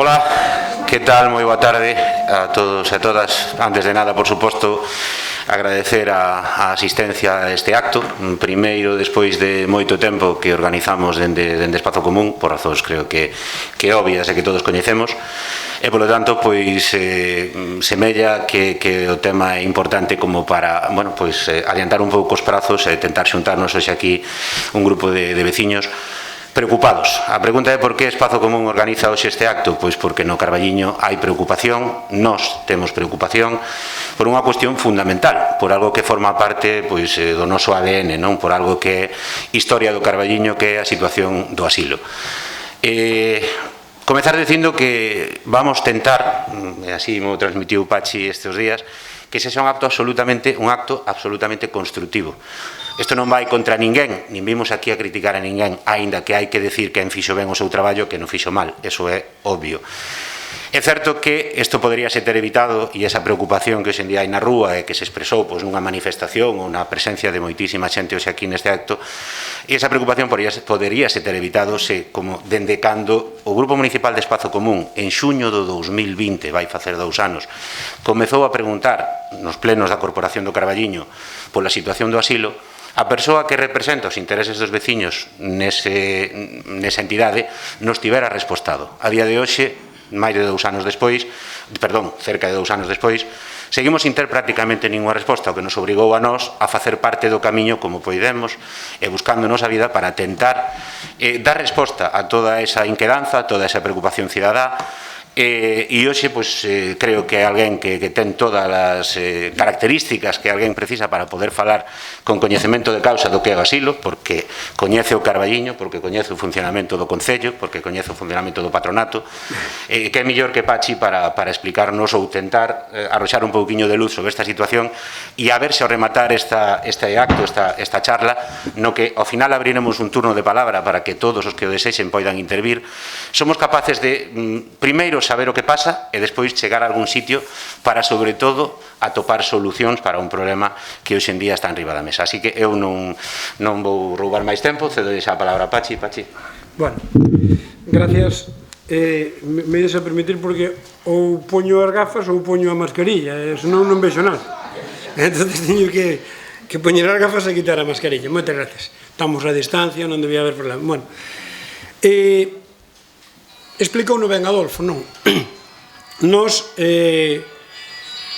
Hola, que tal? Moi boa tarde a todos e a todas. Antes de nada, por suposto, agradecer a asistencia a este acto. Primeiro, despois de moito tempo que organizamos dende Espazo Común, por razóns creo que obvias e que todos coñecemos, e polo tanto, pois, semella que o tema é importante como para, bueno, pois, adiantar un pouco os prazos e tentar xuntarnos hoxe aquí un grupo de veciños preocupados. A pregunta é por que Espazo Común organiza hoxe este acto? Pois porque no Carballiño hai preocupación, nós temos preocupación por unha cuestión fundamental, por algo que forma parte pois, do noso ADN, non? Por algo que é historia do Carballiño, que é a situación do asilo. Comezar dicindo que vamos tentar, e así mo transmitiu Pachi estes días, que sexa un acto absolutamente constructivo. Isto non vai contra ninguén, nin vimos aquí a criticar a ninguén, aínda que hai que decir que en fixo ben o seu traballo, que non fixo mal, eso é obvio. É certo que isto poderíase ter evitado, e esa preocupación que hoxe en día hai na rúa e que se expresou pois, nunha manifestación ou na presencia de moitísima xente hoxe aquí neste acto, e esa preocupación poderíase ter evitado se, como dende cando o Grupo Municipal de Espazo Común en xuño do 2020, vai facer 2 anos, comezou a preguntar nos plenos da Corporación do Carballiño pola situación do asilo, a persoa que representa os intereses dos veciños nesa entidade nos tivera respostado. A día de hoxe, máis de 2 anos despois, cerca de 2 anos despois, seguimos sin ter prácticamente ninguna resposta, o que nos obrigou a nós a facer parte do camiño como poidemos e buscándonos a vida para tentar dar resposta a toda esa inquedanza, a toda esa preocupación cidadá. E hoxe creo que é alguén que ten todas as características que alguén precisa para poder falar con coñecemento de causa do que é o asilo, porque coñece o Carballiño, porque coñece o funcionamento do Concello, porque coñece o funcionamento do patronato, que é mellor que Pachi para explicarnos ou tentar arroxar un pouquiño de luz sobre esta situación e a ver se ao rematar este acto, esta charla, no que ao final abriremos un turno de palabra para que todos os que o desexen poidan intervir, somos capaces de, primeiro, saber o que pasa e despois chegar a algún sitio para, sobre todo, atopar solucións para un problema que hoxe en día está enriba da mesa. Así que eu non vou roubar máis tempo, cedo xa a palabra a Pachi. Bueno, gracias. Me deixa permitir porque ou poño as gafas ou poño a mascarilla, senón non vexo nada. Entón, teño que poñer as gafas e quitar a mascarilla. Moitas gracias. Estamos a distancia, non debía haber problema. Bueno, explicouno ben Adolfo, non? Nos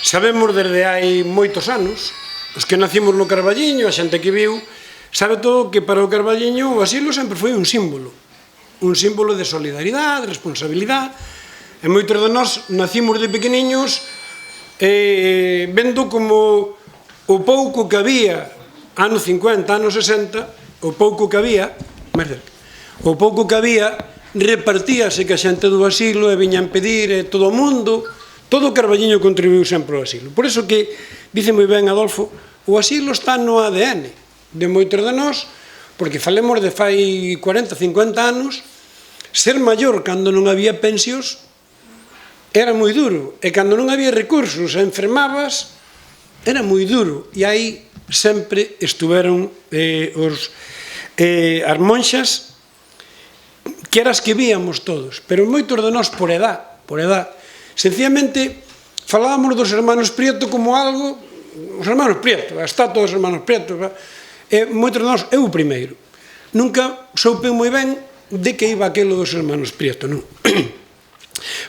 sabemos desde hai moitos anos, os que nacimos no Carballiño, a xente que viu, sabe todo que para o Carballiño o asilo sempre foi un símbolo de solidaridade, de responsabilidade, e moitos de nós nacimos de pequeniños vendo como o pouco que había, anos 50, anos 60, o pouco que había, repartíase que a xente do asilo e viñan pedir todo o mundo, todo o Carballiño contribuiu sempre ao asilo. Por iso que, dice moi ben Adolfo, o asilo está no ADN de moitos de nós, porque falemos de fai 40, 50 anos, ser maior cando non había pensións era moi duro, e cando non había recursos e enfermabas era moi duro, e aí sempre estuveron as monxas que eras que víamos todos, pero moitos de nós por edad. Sencillamente, falábamos dos hermanos Prieto como algo, os hermanos Prieto, a estatua dos hermanos Prieto, e moitos de nós, eu o primeiro, nunca soupe moi ben de que iba aquelo dos hermanos Prieto, non?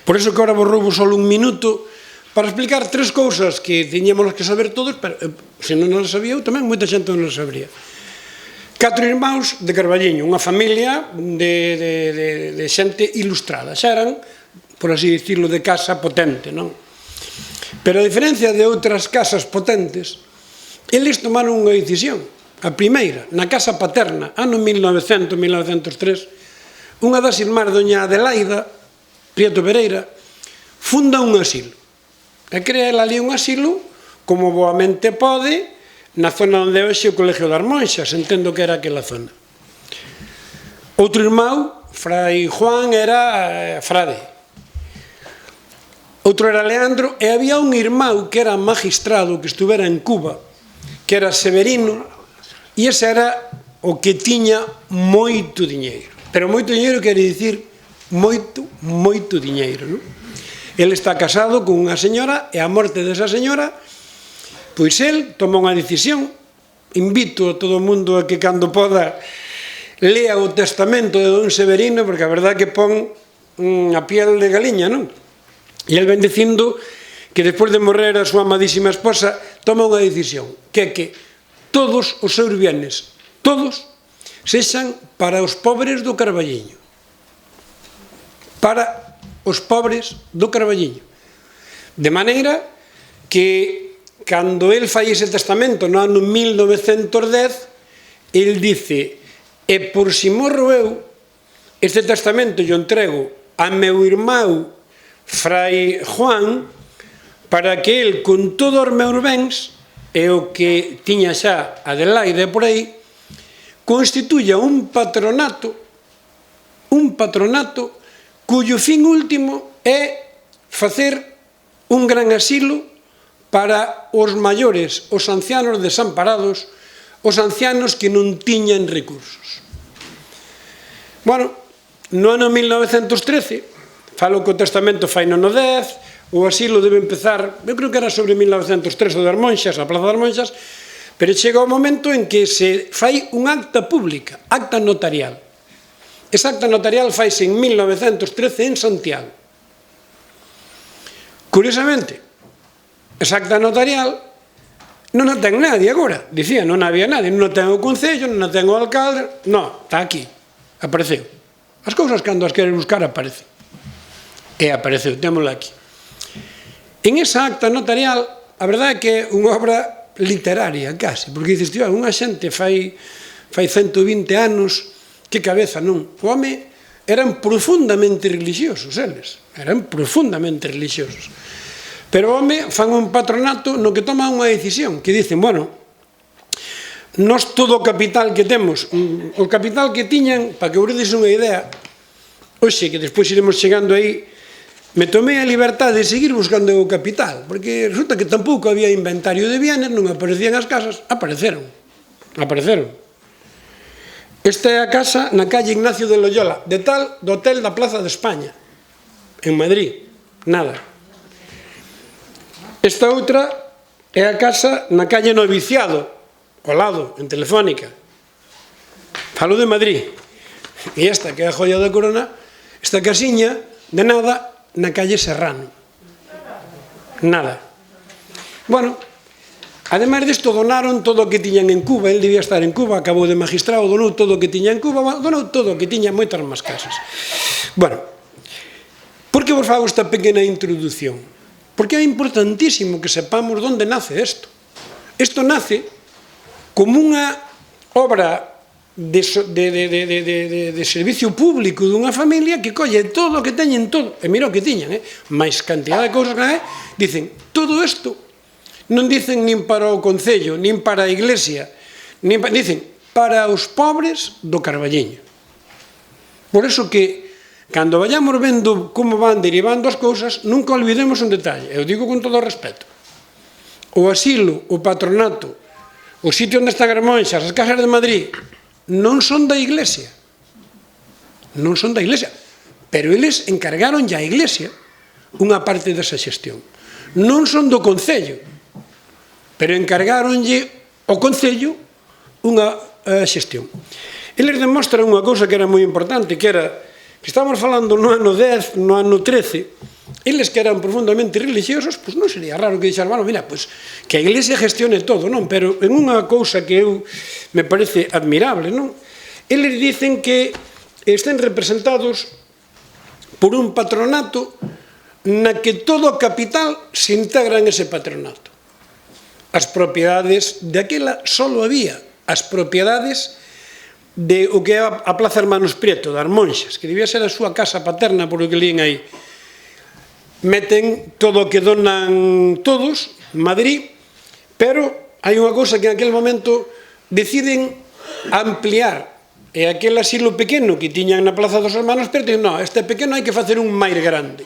Por iso que agora vos roubo só un minuto para explicar 3 cousas que tiñamos que saber todos, pero se non as sabía eu tamén, moita xente non as sabría. 4 irmáns de Carballiño, unha familia de xente ilustrada. Xa eran, por así dicirlo, de casa potente, non? Pero a diferencia de outras casas potentes, eles tomaron unha decisión. A primeira, na casa paterna, ano 1900, 1903, unha das irmás, doña Adelaida Prieto Pereira, funda un asilo. E crea ela ali un asilo, como boamente pode, na zona onde hoxe o Colegio das Monxas, entendo que era aquela zona. Outro irmão, Fray Juan, era frade. Outro era Leandro, e había un irmão que era magistrado, que estuvera en Cuba, que era Severino, e ese era o que tiña moito diñeiro. Pero moito diñeiro quere dicir moito diñeiro, non? El está casado con unha señora e a morte desa señora, pois el toma unha decisión. Invito a todo o mundo a que cando poda lea o testamento de don Severino, porque a verdad que pon a piel de galiña, non? E el ven dicindo que despois de morrer a súa amadísima esposa toma unha decisión, que é que todos os seus bienes, todos, sexan para os pobres do Carballiño. Para os pobres do Carballiño. De maneira que, cando el fai ese testamento no ano 1910, el dice: e por si morro eu, este testamento yo entrego a meu irmão Fray Juan, para que el, con todos os meus bens, e o que tiña xa Adelaide por aí, constituya un patronato cuyo fin último é facer un gran asilo para os maiores, os ancianos desamparados, os ancianos que non tiñan recursos. Bueno, no ano 1913, falo que o testamento fai no 10, o asilo debe empezar, eu creo que era sobre 1903 o das Monxas, a Plaza das Monxas, pero chega o momento en que se fai un acta pública, acta notarial. Esa acta notarial faise en 1913 en Santiago. Curiosamente, esa acta notarial non a ten nadie agora. Dicía, non había nadie, non a ten o Concello, non a ten o alcalde. Non, está aquí, apareceu. As cousas cando as queres buscar aparecen. E apareceu, témola aquí. En esa acta notarial, a verdade é que é unha obra literaria, case, porque dices, tío, unha xente fai 120 anos, que cabeza, non? O home eran profundamente religiosos, eles. Eran profundamente religiosos. Pero o home fan un patronato no que toman unha decisión, que dicen, bueno, nós todo o capital que temos, o capital que tiñan, para que obrides unha idea, oxe, que despois iremos chegando aí, me tomei a libertad de seguir buscando o capital, porque resulta que tampouco había inventario de bienes, non aparecían as casas, apareceron. Esta é a casa na calle Ignacio de Loyola, do hotel da Plaza de España, en Madrid, nada. Esta outra é a casa na calle Noviciado, ao lado, en Telefónica. Falo de Madrid. E esta, que é a joia da corona, esta casiña, de nada, na calle Serrano. Nada. Bueno, ademais disto, donaron todo o que tiñan en Cuba. El debía estar en Cuba, acabou de magistrado, donou todo o que tiña en Cuba, donou todo o que tiña, moitas máis casas. Bueno, por que vos fago esta pequena introducción? Porque é importantísimo que sepamos onde nace isto. Isto nace como unha obra de servicio público dunha familia que colle todo o que teñen todo, e mira o que tiñan, máis cantidad de cousas que dicen, todo isto non dicen nin para o Concello, nin para a Iglesia, dicen para os pobres do Carballiño. Por eso que cando vayamos vendo como van derivando as cousas, nunca olvidemos un detalle, eu digo con todo o respeto. O asilo, o patronato, o sitio onde están as monxas, as casas de Madrid, non son da Iglesia. Non son da Iglesia. Pero eles encargaron ya a Iglesia unha parte desa xestión. Non son do Concello, pero encargaronlle ao Concello unha xestión. Eles demostran unha cousa que era moi importante, que era que estamos falando no ano 10, no ano 13, eles que eran profundamente religiosos, pois non sería raro que dixeran, bueno, mira, pois que a Iglesia gestione todo, non? Pero en unha cousa que eu me parece admirable, non? Eles dicen que estén representados por un patronato na que todo o capital se integra en ese patronato. As propiedades de aquela solo había as propiedades de o que é a Plaza Hermanos Prieto, das Monxas, que debía ser a súa casa paterna, por o que líen aí. Meten todo o que donan todos, Madrid, pero hai unha cousa que en aquel momento deciden ampliar, e aquel asilo pequeno que tiñan na Plaza dos Hermanos Prieto, non, este pequeno hai que facer un máis grande.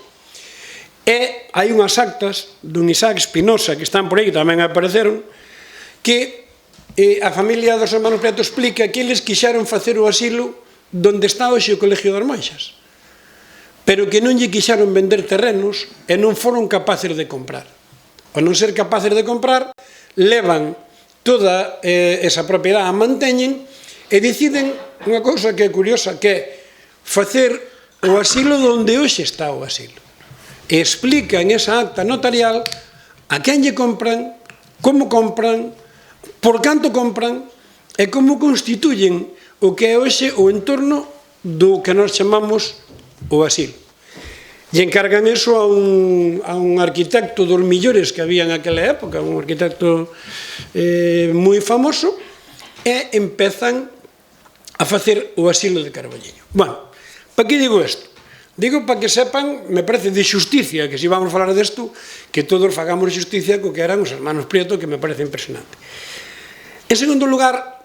E hai unhas actas dun Isaac Espinosa que están por aí, que tamén apareceron, que a familia dos Hermanos Prieto explica que eles quixeron facer o asilo donde está hoxe o Colegio das Monxas. pero que non lle quixeron vender terrenos e non foron capaces de comprar. Ao non ser capaces de comprar, levan toda esa propiedade, a manteñen e deciden unha cousa que é curiosa, que é facer o asilo onde hoxe está o asilo. E explican esa acta notarial a quen lle compran, como compran, por canto compran e como constituyen o que é hoxe o entorno do que nós chamamos o asilo. E encargan eso a un arquitecto dos millores que había en aquela época, un arquitecto moi famoso, e empezan a facer o asilo de Carballiño. Bueno, para que digo isto? Digo para que sepan, me parece de xusticia, que se vamos a falar desto, que todos fagamos xusticia co que eran os hermanos Prieto, que me parece impresionante. En segundo lugar,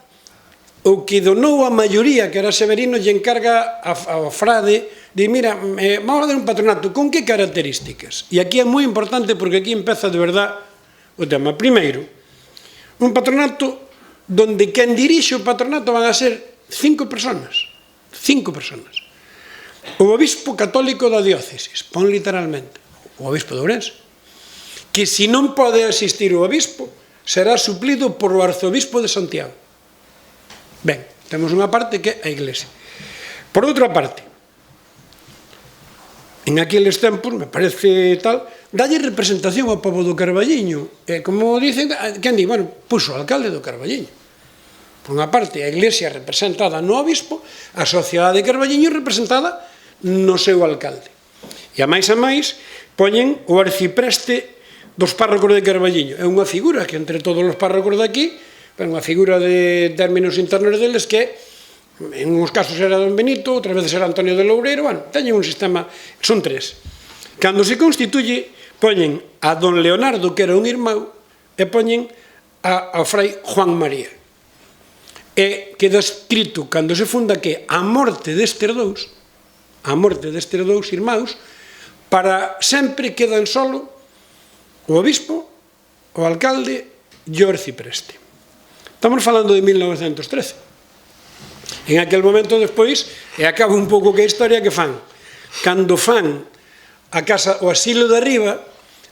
o que donou a maioría, que era Severino, lle encarga ao frade de, mira, vamos a dar un patronato, con que características? E aquí é moi importante porque aquí empeza de verdad o tema. Primeiro, un patronato donde quen dirixe o patronato van a ser 5 personas. 5 personas. O obispo católico da diócesis, pon literalmente, o obispo de Ourense, que se non pode asistir o obispo, será suplido por o arzobispo de Santiago. Ben, temos unha parte que é a Iglesia. Por outra parte, en aqueles tempos, me parece tal, dalle representación ao pobo do Carballiño. Como dicen, quen di? Bueno, puxo o alcalde do Carballiño. Por unha parte, a Iglesia representada no obispo, a sociedade de Carballiño representada no seu alcalde. E a máis, poñen o arcipreste dos párrocos de Carballiño. É unha figura que entre todos os párrocos de aquí, unha figura de términos internos deles que en uns casos era Don Benito, outras veces era Antonio de Loureiro, bueno, teñen un sistema, son 3. Cando se constituye, poñen a Don Leonardo, que era un irmão, e poñen ao frai Juan María. E queda escrito, cando se funda, que a morte destes dous irmãos, para sempre quedan solo o obispo, o alcalde e o arcipreste. Estamos falando de 1913. En aquel momento despois, e acaba un pouco que a historia que fan. Cando fan a casa, o asilo de arriba,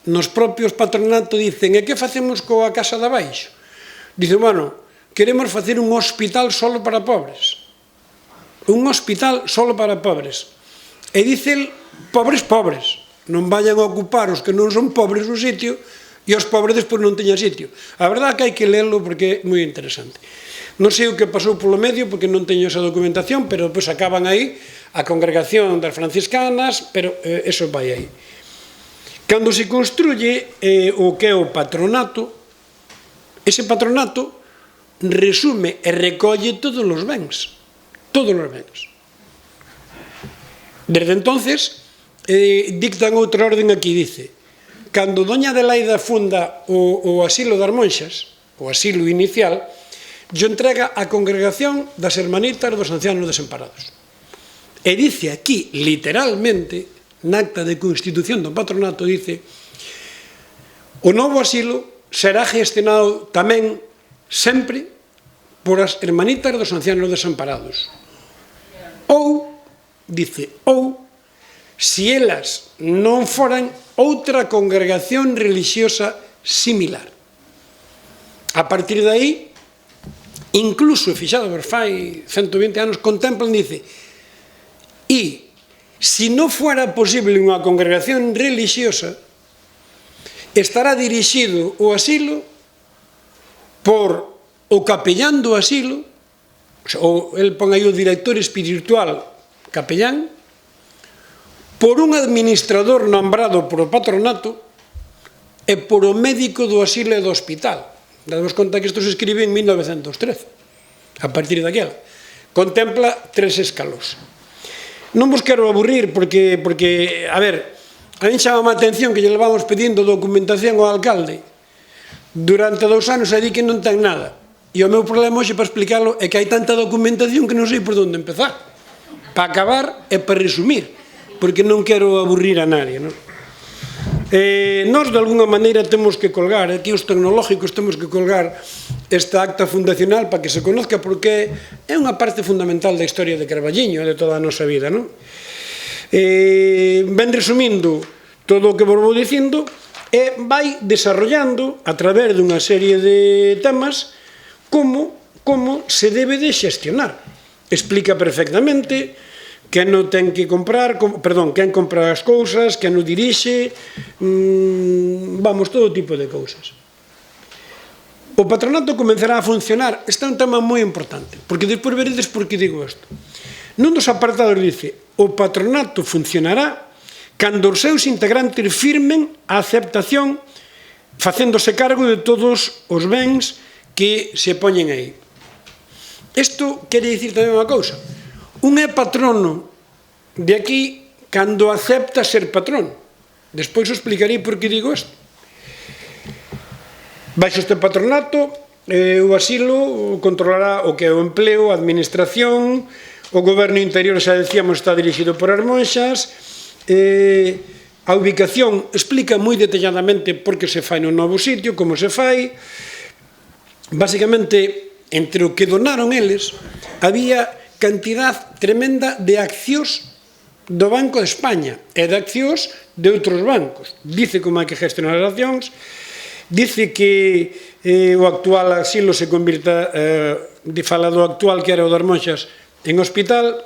nos propios patronatos dicen, e que facemos coa casa de abaixo? Dicen, bueno, queremos facer un hospital solo para pobres. Un hospital solo para pobres. E dicen, pobres, non vayan a ocupar os que non son pobres no sitio, e os pobres despois non teñan sitio. A verdade é que hai que lerlo porque é moi interesante. Non sei o que pasou polo medio porque non teño esa documentación, pero depois acaban aí a congregación das franciscanas, pero eso vai aí. Cando se construye o que é o patronato, ese patronato resume e recolle todos os bens. Todos os bens. Desde entonces, dictan outra orden aquí, dice, cando doña Adelaida funda o asilo das monxas, o asilo inicial, yo entrega a congregación das hermanitas dos ancianos desamparados. E dice aquí, literalmente, na acta de constitución do patronato, dice, o novo asilo será gestionado tamén sempre por as hermanitas dos ancianos desamparados. Ou, dice, si elas non foran outra congregación religiosa similar. A partir de aí, incluso, fixado, fai 120 anos, contemplan, dice, e si non fuera posible unha congregación religiosa, estará dirixido o asilo por o capellán do asilo, ou el pon aí o director espiritual capellán, por un administrador nombrado por o patronato e por o médico do asilo e do hospital. Damos conta que isto se escribe en 1913, a partir daquela. Contempla 3 escalós. Non vos quero aburrir porque, a ver, a mí chama a atención que lle levamos pedindo documentación ao alcalde durante 2 anos e di que non ten nada. E o meu problema hoxe para explicalo é que hai tanta documentación que non sei por onde empezar. Para acabar e para resumir, porque non quero aburrir a nadie, non? Nós, de alguna maneira, temos que colgar, aquí os tecnológicos temos que colgar esta acta fundacional para que se conozca, porque é unha parte fundamental da historia de Carballiño, de toda a nosa vida, non? Ben resumindo todo o que vos vou dicindo e vai desarrollando a través dunha serie de temas como se debe de xestionar. Explica perfectamente quen non ten que comprar, quen compra as cousas, quen non dirixe, vamos, todo tipo de cousas. O patronato comenzará a funcionar. Este é un tema moi importante, porque despois veredes por que digo isto. Nun dos apartados dice: o patronato funcionará cando os seus integrantes firmen a aceptación facéndose cargo de todos os bens que se poñen aí. Isto quere dicir tamén unha cousa: un é patrono de aquí cando acepta ser patrón. Despois o explicarei por que digo isto. Baixo este patronato, o asilo controlará o que é o empleo, a administración, o goberno interior, xa decíamos, está dirixido por as monxas, a ubicación explica moi detalladamente por que se fai no novo sitio, como se fai. Basicamente, entre o que donaron eles, había cantidad tremenda de accións do Banco de España e de accións de outros bancos. Dice como hai que gestionar as accións, dice que o actual asilo se convirta, fala do actual que era o das monxas, en hospital,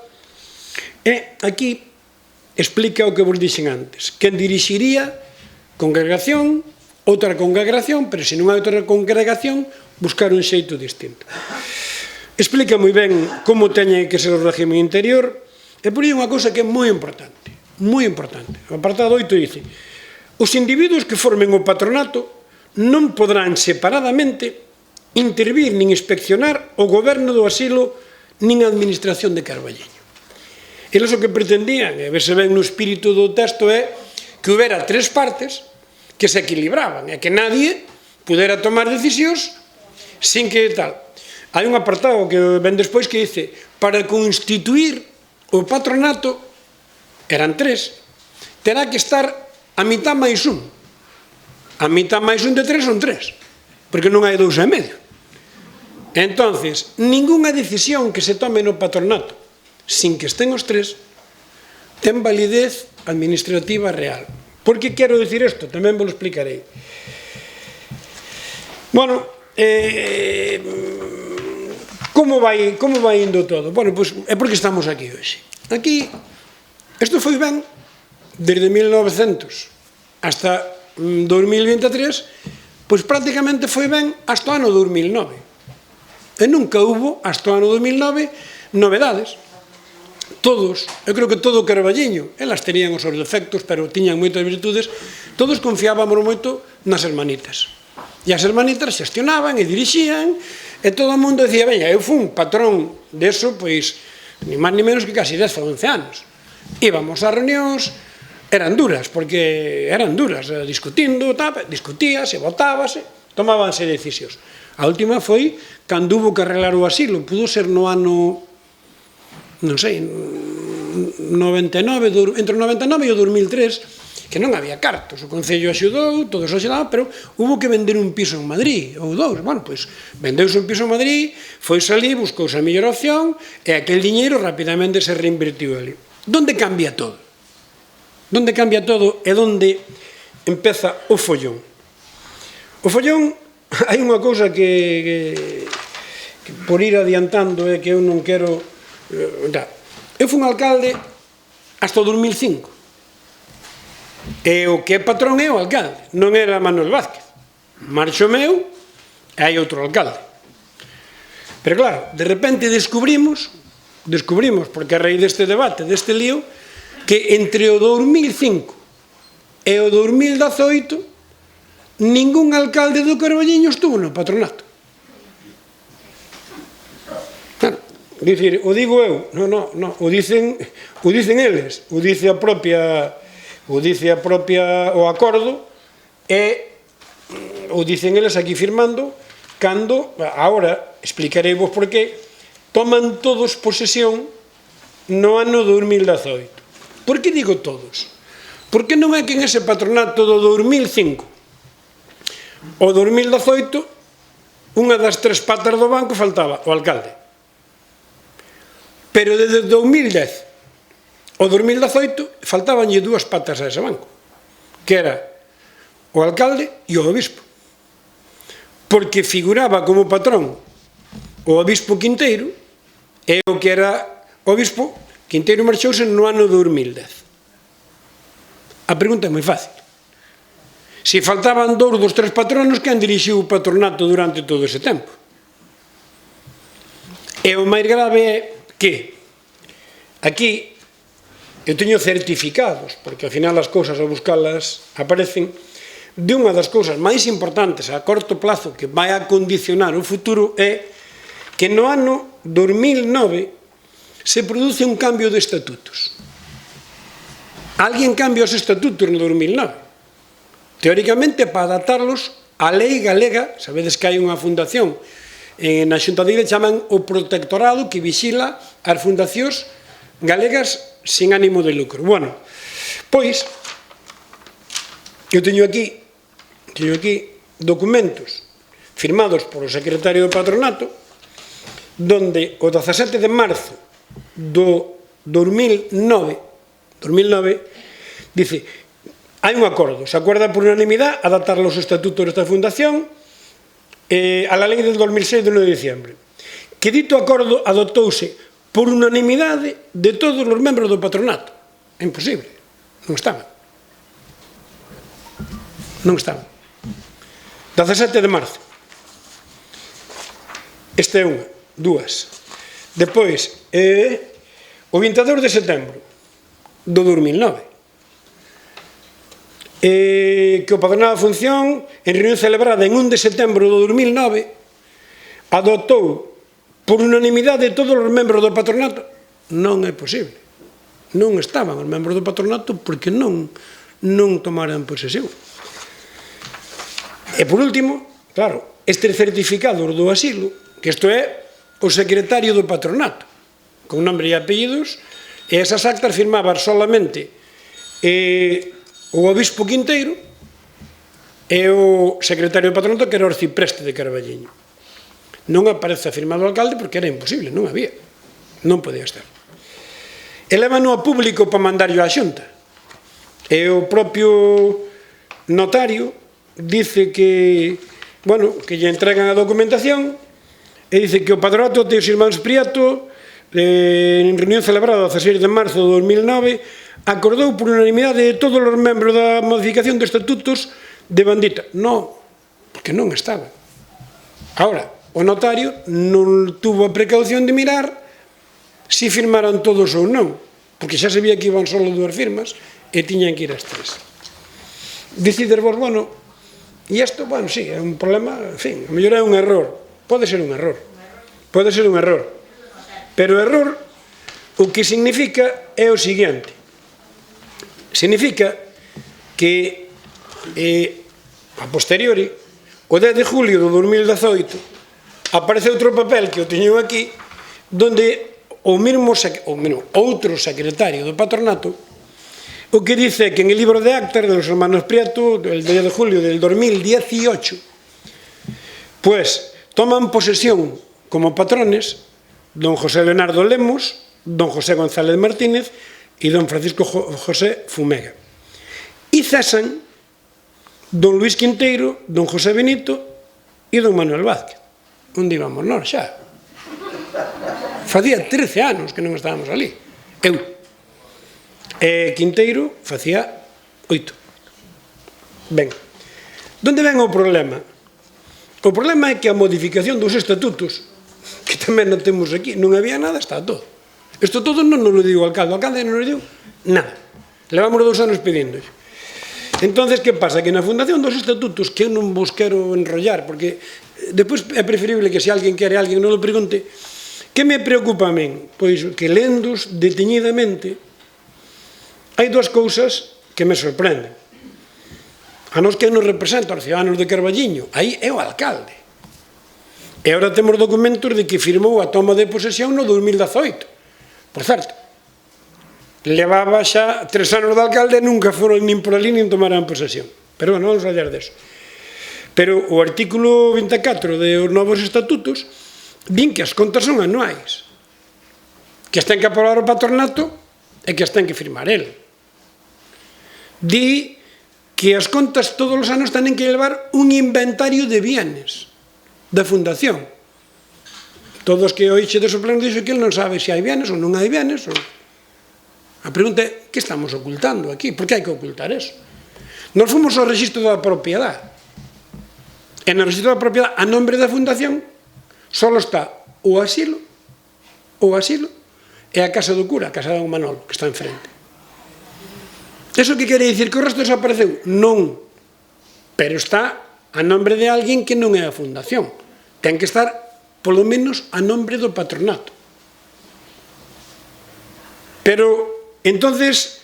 e aquí explica o que vos dixen antes. Quen dirixiría congregación, outra congregación, pero se non hai outra congregación, buscar un xeito distinto. Explica moi ben como teñe que ser o régimen interior, e por aí unha cousa que é moi importante, moi importante. O apartado 8 dice: os individuos que formen o patronato non podrán separadamente intervir nin inspeccionar o goberno do asilo nin a administración de Carballiño. Eles o que pretendían, e verse ben no espírito do texto, é que houbera tres partes que se equilibraban e que nadie pudera tomar decisións sin que tal. Hai un apartado que ven despois que dice: para constituir o patronato, eran tres, terá que estar a mitad máis un. A mitad máis un de tres son tres, porque non hai 2,5. Entonces, ningunha decisión que se tome no patronato sin que estén os tres ten validez administrativa real. Por que quero dicir isto? Tamén vos lo explicarei. Bueno, como vai indo todo? Bueno, pois é porque estamos aquí hoxe. Aquí, isto foi ben desde 1900 hasta 2023, pois prácticamente foi ben hasta o ano 2009. E nunca hubo, hasta o ano 2009, novedades. Todos, eu creo que todo o Carballiño, elas tenían os seus defectos, pero tiñan moitas virtudes, todos confiábamos moito nas hermanitas. E as hermanitas xestionaban e dirixían, e todo o mundo decía: veña, eu fui un patrón deso, pois, ni máis ni menos que casi 10 ou 11 anos. Íbamos a reunións, eran duras, porque eran duras, discutindo, discutíase, votábase, tomábanse decisións. A última foi cando hubo que arreglar o asilo, pudo ser no ano, non sei, 99, entre o 99 e o 2003, que non había cartos, o Concello axudou, todos axudaban, pero hubo que vender un piso en Madrid, ou dous. Bueno, pois, vendeuse un piso en Madrid, foi salir, buscouse a mellor opción, e aquel diñeiro rapidamente se reinvertiu ali. Donde cambia todo? Donde cambia todo e donde empeza o follón? O follón, hai unha cousa que por ir adiantando é que eu non quero... Eu fui un alcalde hasta o 2005 e o que é patrón é o alcalde, non era Manuel Vázquez. Marcho meu e hai outro alcalde, pero claro, de repente descubrimos, porque a raíz deste debate, deste lío, que entre o 2005 e o 2018 ningún alcalde do Carballiño estuvo no patronato. Dicir, o digo eu, non, o dicen eles, o dice a propia o acordo, e o dicen eles aquí firmando, cando, agora explicarei vos por qué, toman todos posesión no ano 2018. Por que digo todos? Porque non é que en ese patronato do 2005 o 2018 unha das tres patas do banco faltaba o alcalde. Pero desde 2010 O 2018 faltabanlle dúas patas a ese banco, que era o alcalde e o obispo, porque figuraba como patrón o obispo Quinteiro e o que era o obispo Quinteiro marchouse no ano 2010. A pregunta é moi fácil. Se faltaban 2 dos 3 patronos, quen dirixiu o patronato durante todo ese tempo? E o máis grave é que aquí eu teño certificados, porque ao final as cousas a buscalas aparecen, de unha das cousas máis importantes a corto plazo que vai a condicionar o futuro é que no ano 2009 se produce un cambio de estatutos. Alguén cambia os estatutos no 2009. Teóricamente para adaptarlos á lei galega, sabedes que hai unha fundación na Xunta de Ilha chaman o protectorado que vixila as fundacións galegas sin ánimo de lucro. Bueno, pois, eu teño aquí documentos firmados por o secretario do patronato, donde o 17 de marzo do 2009 dice, hai un acordo, se acuerda por unanimidade adaptar os estatutos desta fundación a la lei del 2006 de 9 de diciembre, que dito acordo adoptouse por unanimidade de todos os membros do patronato. É imposible, non estaban. Non estaban. 17 de marzo. Esta é unha, dúas. Depois, o 22 de setembro do 2009, que o patronato de función, en reunión celebrada en 1 de setembro do 2009, adoptou por unanimidade de todos os membros do patronato. Non é posible. Non estaban os membros do patronato porque non tomaran posesión. E por último, claro, este certificado do asilo, que isto é o secretario do patronato, con nombre e apellidos, e esas actas firmaban solamente o obispo Quinteiro e o secretario do patronato, que era o arcipreste de Carballiño. Non aparece firmado o alcalde porque era imposible, non había, non podía estar. Elévano a público para mandarlo á Xunta, e o propio notario dice que, bueno, que lle entregan a documentación e dice que o patronato de os irmáns Prieto, en reunión celebrada o 16 de marzo de 2009, acordou por unanimidade de todos os membros da modificación de estatutos de Bandita. Non, porque non estaba. Ahora, o notario non tuvo a precaución de mirar se firmaran todos ou non, porque xa sabía que iban solo 2 firmas e tiñan que ir as 3. Decides vos, bueno, e isto, bueno, sí, é un problema, en fin, a mellor é un error, pode ser un error, pero error o que significa é o seguinte, significa que a posteriori, o 10 de julio do 2018, aparece outro papel que eu teño aquí, donde outro secretario do patronato o que dice que en el libro de actas de los hermanos Prieto, el 10 de julio del 2018, pues toman posesión como patrones don José Leonardo Lemos, don José González Martínez y don Francisco José Fumega. Y cesan don Luis Quinteiro, don José Benito e don Manuel Vázquez. Onde íbamos nós xa? Facía 13 anos que non estábamos ali. Eu. E Quinteiro facía 8. Ben. Donde ven o problema? O problema é que a modificación dos estatutos, que tamén non temos aquí, non había nada, está todo. Isto todo non nos lo digo o alcalde. O alcalde non nos digo nada. Levamos 2 anos pedindolle. Entonces, que pasa? Que na fundación dos estatutos, que eu non vos quero enrollar, porque depois é preferible que se alguén quere alguén non lo pregunte, que me preocupa a min? Pois que lendos deteñidamente hai 2 cousas que me sorprenden. A nos que nos representa os ciudadanos de Carballiño, aí é o alcalde. E agora temos documentos de que firmou a toma de posesión no 2018. Por certo, levaba xa 3 anos de alcalde e nunca foron nin por ali nin tomaran posesión. Pero bueno, vamos a hablar deso. Pero o artículo 24 dos novos estatutos din que as contas son anuais, que as ten que aprobar o patronato é que as ten que firmar el. Di que as contas todos os anos tenen que levar un inventario de bienes da fundación. Todos que oíxe de soplano dixo que ele non sabe se hai bienes ou non hai bienes. A pregunta é, que estamos ocultando aquí? Por que hai que ocultar eso? Nos fomos ao registro da propiedade. E no registro da propiedade, a nombre da fundación, só está o asilo e a casa do cura, a casa de don Manolo, que está enfrente. Eso que quere dicir que o resto desapareceu? Non. Pero está a nombre de alguén que non é a fundación. Ten que estar, polo menos, a nombre do patronato. Pero, entonces,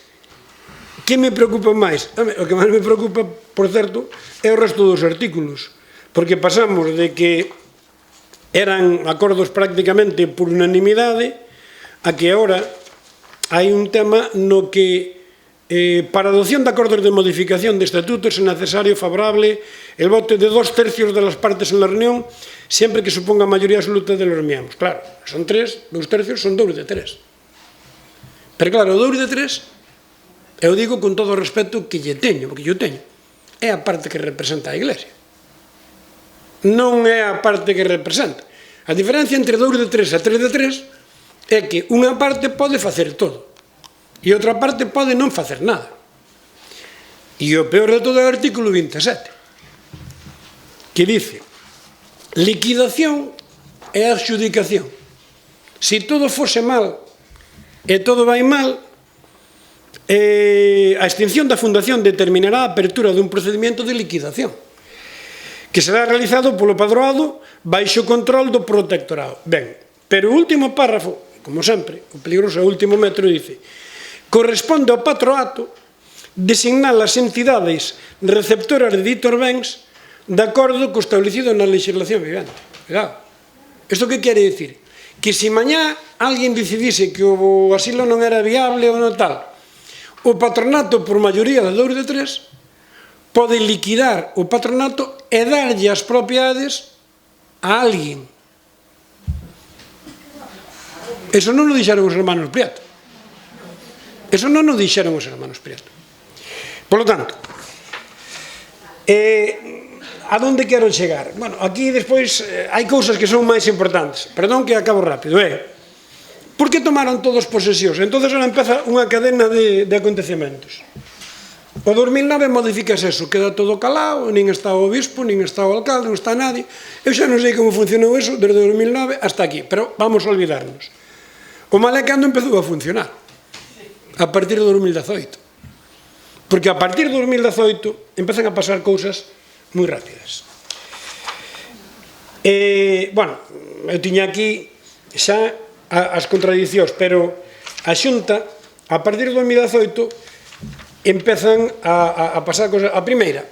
que me preocupa máis? O que máis me preocupa, por certo, é o resto dos artículos. Porque pasamos de que eran acordos prácticamente por unanimidade a que agora hai un tema no que para a adopción de acordos de modificación de estatutos é necesario favorable el voto de 2/3 de las partes en la reunión siempre que suponga mayoría absoluta de los miembros. Claro, son 3, 2/3 son 2 de 3. Pero claro, 2 de 3, eu digo con todo o respeto que lle teño, porque yo teño, é a parte que representa a Iglesia. Non é a parte que representa. A diferencia entre 2 de 3 e 3 de 3 é que unha parte pode facer todo e outra parte pode non facer nada. E o peor de todo é o artículo 27, que dice: liquidación e adxudicación. Se todo fose mal e todo vai mal, a extinción da fundación determinará a apertura dun procedimento de liquidación que será realizado polo padroado baixo control do protectorado. Ben, pero o último párrafo, como sempre, o peligroso é o último metro, dice: corresponde ao patroato designar as entidades receptoras de ditos bens de acordo co establecido na legislación vigente. Cuidado. Isto que quere dicir? Que se mañá alguén decidise que o asilo non era viable ou non tal, o patronato por maioría de 2 de 3 pode liquidar o patronato e darlle as propiedades a alguén. Eso non o dixeron os hermanos Prieto. Eso non o dixeron os hermanos Prieto. Por lo tanto, a onde quero chegar? Bueno, aquí despois hai cousas que son máis importantes. Perdón que acabo rápido. Por que tomaron todos posesións? Entón, ahora empeza unha cadena de acontecementos. O 2009 modificas eso, queda todo calado, nin está o obispo, nin está o alcalde, non está nadie. Eu xa non sei como funcionou eso desde 2009 hasta aquí, pero vamos a olvidarnos. O mal é cando empezou a funcionar, a partir do 2018. Porque a partir do 2018 empezan a pasar cousas moi rápidas. Bueno, eu tiña aquí xa as contradicións, pero a Xunta, a partir do 2018, empezan a pasar cosas. A primeira,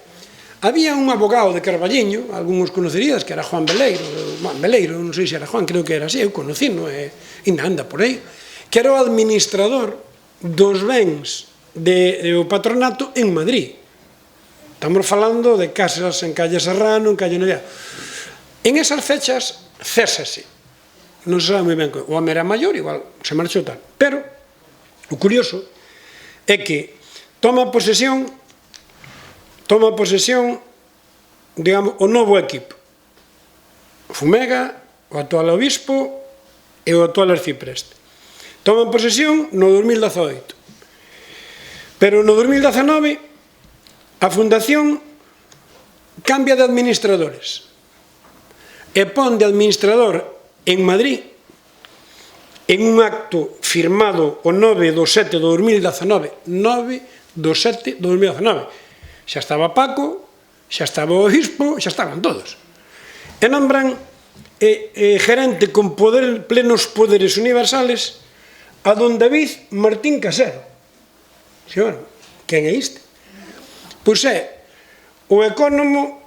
había un abogado de Carballiño, algúns conocerías, que era Juan Beleiro, non sei se era Juan, creo que era así, eu conocino, e anda por aí, que era o administrador dos bens do patronato en Madrid. Estamos falando de casas en calle Serrano, en calle Novia. En esas fechas, césase. Non se sabe moi ben, o home era maior, igual se marchou tal. Pero, o curioso é que toma posesión, digamos, o novo equipo. O Fumega, o actual obispo e o actual arcipreste. Toman posesión no 2018. Pero no 2019 a fundación cambia de administradores e pon de administrador en Madrid en un acto firmado o 9/7 de 2019, 9/7 de 2019. Xa estaba Paco, xa estaba o obispo, xa estaban todos. E nombran gerente con plenos poderes universales a don David Martín Casero. Sí, bueno, quen é este? Pois é o ecónomo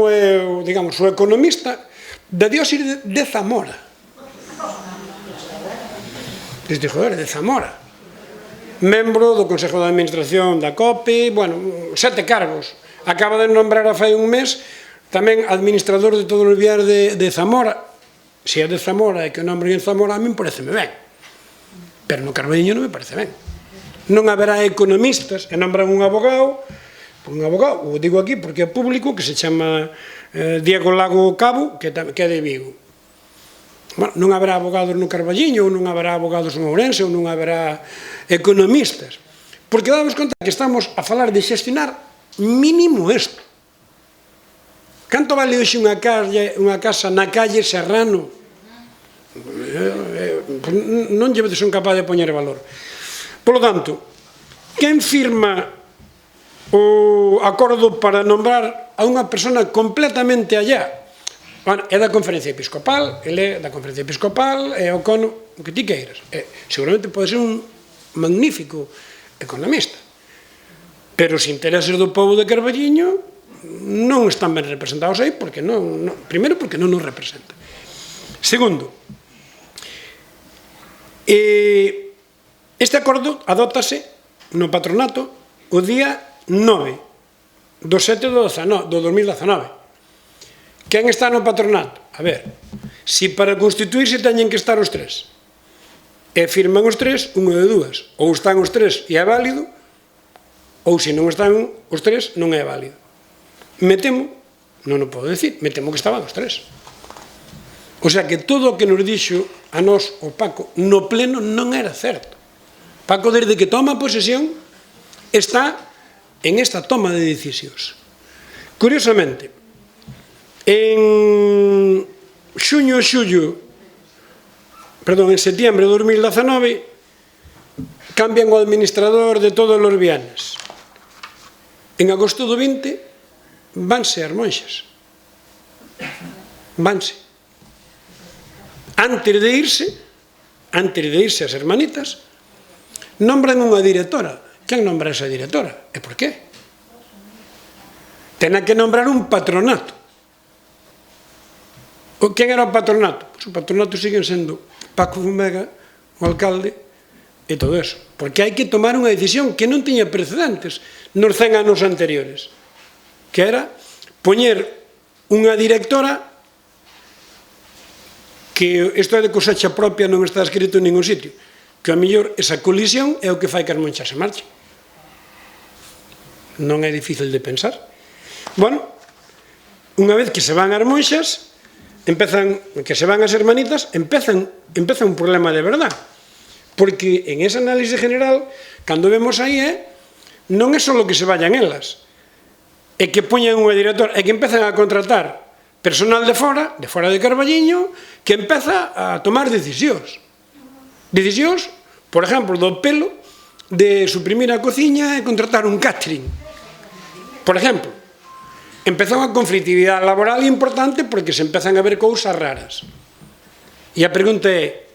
é, digamos, o economista da diócese de Zamora. Desde, joder, de Zamora. Membro do Consejo de Administración da COPE, bueno, 7 cargos. Acaba de nombrar a fai un mes tamén administrador de todos os viares de Zamora. Se é de Zamora e que o nombren en Zamora, a min pareceme ben. pero no Carballiño non me parece ben. Non haberá economistas e nombran un abogado, o digo aquí porque é público, que se chama Diego Lago Cabo, que é de Vigo. Bueno, non haberá abogados no Carballiño, ou non haberá abogados en Ourense, ou non haberá economistas. Porque damos conta que estamos a falar de xestionar mínimo isto. Canto vale hoxe unha casa na calle Serrano? Non son capaz de poñer valor. Por lo tanto, quen firma o acordo para nombrar a unha persona completamente allá? Bueno, é da Conferencia Episcopal, ele é da Conferencia Episcopal, é o cono, o que ti queiras. Seguramente pode ser un magnífico economista, pero os intereses do povo de Carballiño non están ben representados aí, porque primeiro, porque non nos representa. Segundo, este acordo adóptase no patronato o día 9 do 7 do 2019. Quen está no patronato? A ver, si para constituirse teñen que estar os tres e firman os tres, unha de dúas, ou están os tres e é válido, ou se non están os tres non é válido. Me temo, non o podo decir, me temo que estaban os tres. O sea que todo o que nos dixo a nós o Paco no pleno non era certo. Paco, desde que toma posesión, está en esta toma de decisións. Curiosamente, en setiembre de 2019 cambian o administrador de todos os bienes. En agosto do 20 vanse as monxas. Vanse. Antes de irse as hermanitas, nombran unha directora. Quen nombra esa directora? E por qué? Tena que nombrar un patronato. Quen era o patronato? Pois o patronato siguen sendo Paco Fumega, o alcalde, e todo eso. Porque hai que tomar unha decisión que non tiña precedentes nos 100 anos anteriores, que era poñer unha directora, que isto é de cosecha propia, non está escrito en ningún sitio, que a mellor esa colisión é o que fai que as monxas se marchen. Non é difícil de pensar. Bueno, unha vez que se van as monxas, que se van as hermanitas, empeza un problema de verdad. Porque en esa análise general, cando vemos aí, non é só que se vayan elas, é que poñan unha directora, é que empezan a contratar personal de fora de Carballiño, que empeza a tomar decisións. Decisións, por exemplo, do pelo de suprimir a cociña e contratar un catering. Por exemplo, empezou a conflictividade laboral importante porque se empezan a ver cousas raras. E a pregunta é,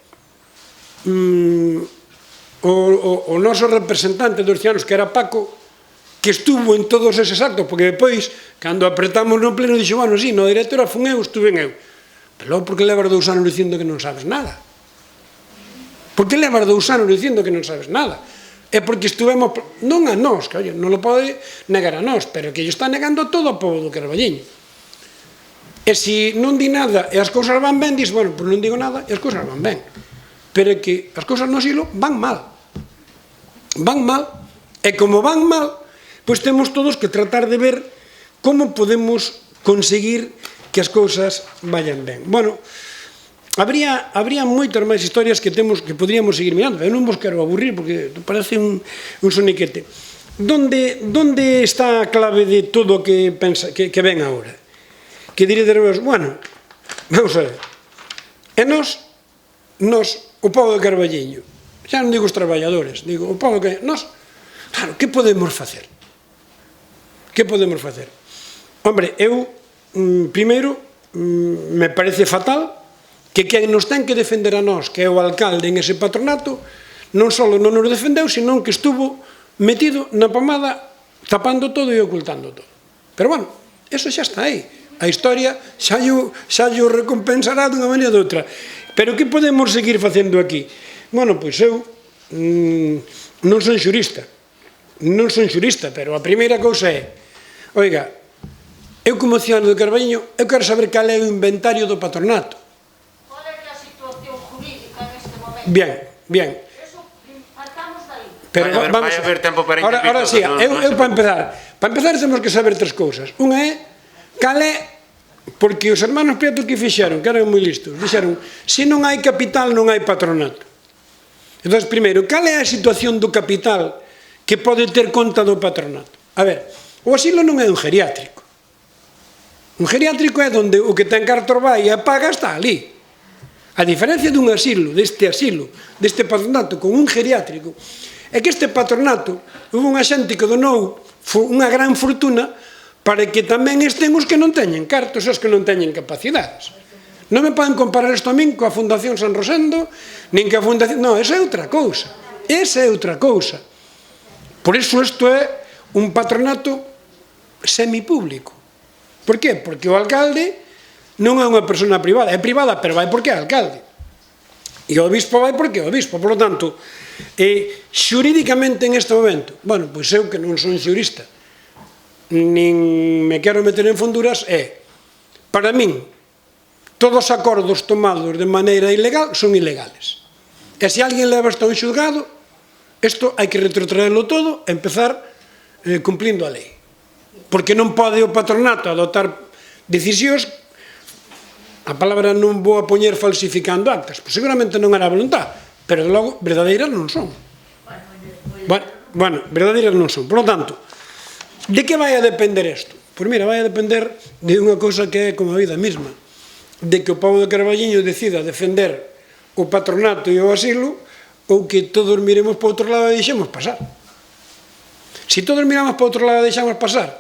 o noso representante dos anos, que era Paco, que estuvo en todos eses actos, porque depois, cando apretamos no pleno, dixo, bueno, sí, no directora fun eu, estuve eu. Pero logo, por que levas 2 anos dicindo que non sabes nada? Por que levas 2 anos dicindo que non sabes nada? É porque estuvemos, non a nós, que oye, non lo pode negar a nós, pero que ello está negando todo o povo do Carballiño. E se non di nada e as cousas van ben, dis, bueno, pois non digo nada e as cousas van ben. Pero é que as cousas no silo van mal. Van mal. E como van mal, pois temos todos que tratar de ver como podemos conseguir que as cousas vayan ben. Bueno, habría moitas máis historias que podríamos seguir mirando, eu non vos quero aburrir porque parece un soniquete. Donde está a clave de todo o que ven agora? Que diredes, bueno, vamos a ver, e nós, o povo de Carballiño, xa non digo os traballadores, digo o povo que nós, claro, que podemos facer? Que podemos facer? Hombre, eu, primeiro, me parece fatal que quen nos ten que defender a nós, que é o alcalde en ese patronato, non só non nos defendeu, senón que estuvo metido na pomada, tapando todo e ocultando todo. Pero bueno, eso xa está aí. A historia xa o recompensará dunha maneira ou doutra. Pero que podemos seguir facendo aquí? Bueno, pois eu non son xurista, pero a primeira cousa é, oiga, eu como ciudadano de Carballiño, eu quero saber cal é o inventario do patronato. Qual é a situación jurídica neste momento? Bien. Eso Vai haber tempo para intervir. Ahora sí, eu para empezar temos que saber tres cousas. Unha é, cal é, porque os hermanos Prieto que fixeron, que eran moi listos, dixeron, se non hai capital non hai patronato. Entón, primeiro, cal é a situación do capital que pode ter conta do patronato? A ver, o asilo non é un geriátrico. Un geriátrico é onde o que ten cartos vai e paga está ali. A diferencia dun asilo, deste patronato con un geriátrico, é que este patronato houve unha xente que donou unha gran fortuna para que tamén estén os que non teñen cartos, os que non teñen capacidades. Non me poden comparar isto a min coa Fundación San Rosendo, nin que a Fundación... Non, esa é outra cousa. Esa é outra cousa. Por iso isto é un patronato semipúblico. Por qué? Porque o alcalde non é unha persona privada. É privada, pero vai porque é alcalde. E o obispo vai porque é obispo. Por lo tanto, xurídicamente en este momento, bueno, pois eu que non son xurista, nin me quero meter en funduras, para min, todos os acordos tomados de maneira ilegal son ilegales. E se alguén leva isto a un xulgado, isto hai que retrotraerlo todo e empezar cumplindo a lei. Porque non pode o patronato adoptar decisións, a palabra non vou a poñer falsificando actas, pois seguramente non era a voluntad, pero logo verdadeiras non son. Bueno, verdadeiras non son. Por lo tanto, de que vai a depender isto? Pois mira, vai a depender de unha cousa que é como a vida mesma, de que o pobo de Carballiño decida defender o patronato e o asilo, ou que todos miremos para outro lado e deixemos pasar. Se todos miramos para outro lado e deixamos pasar,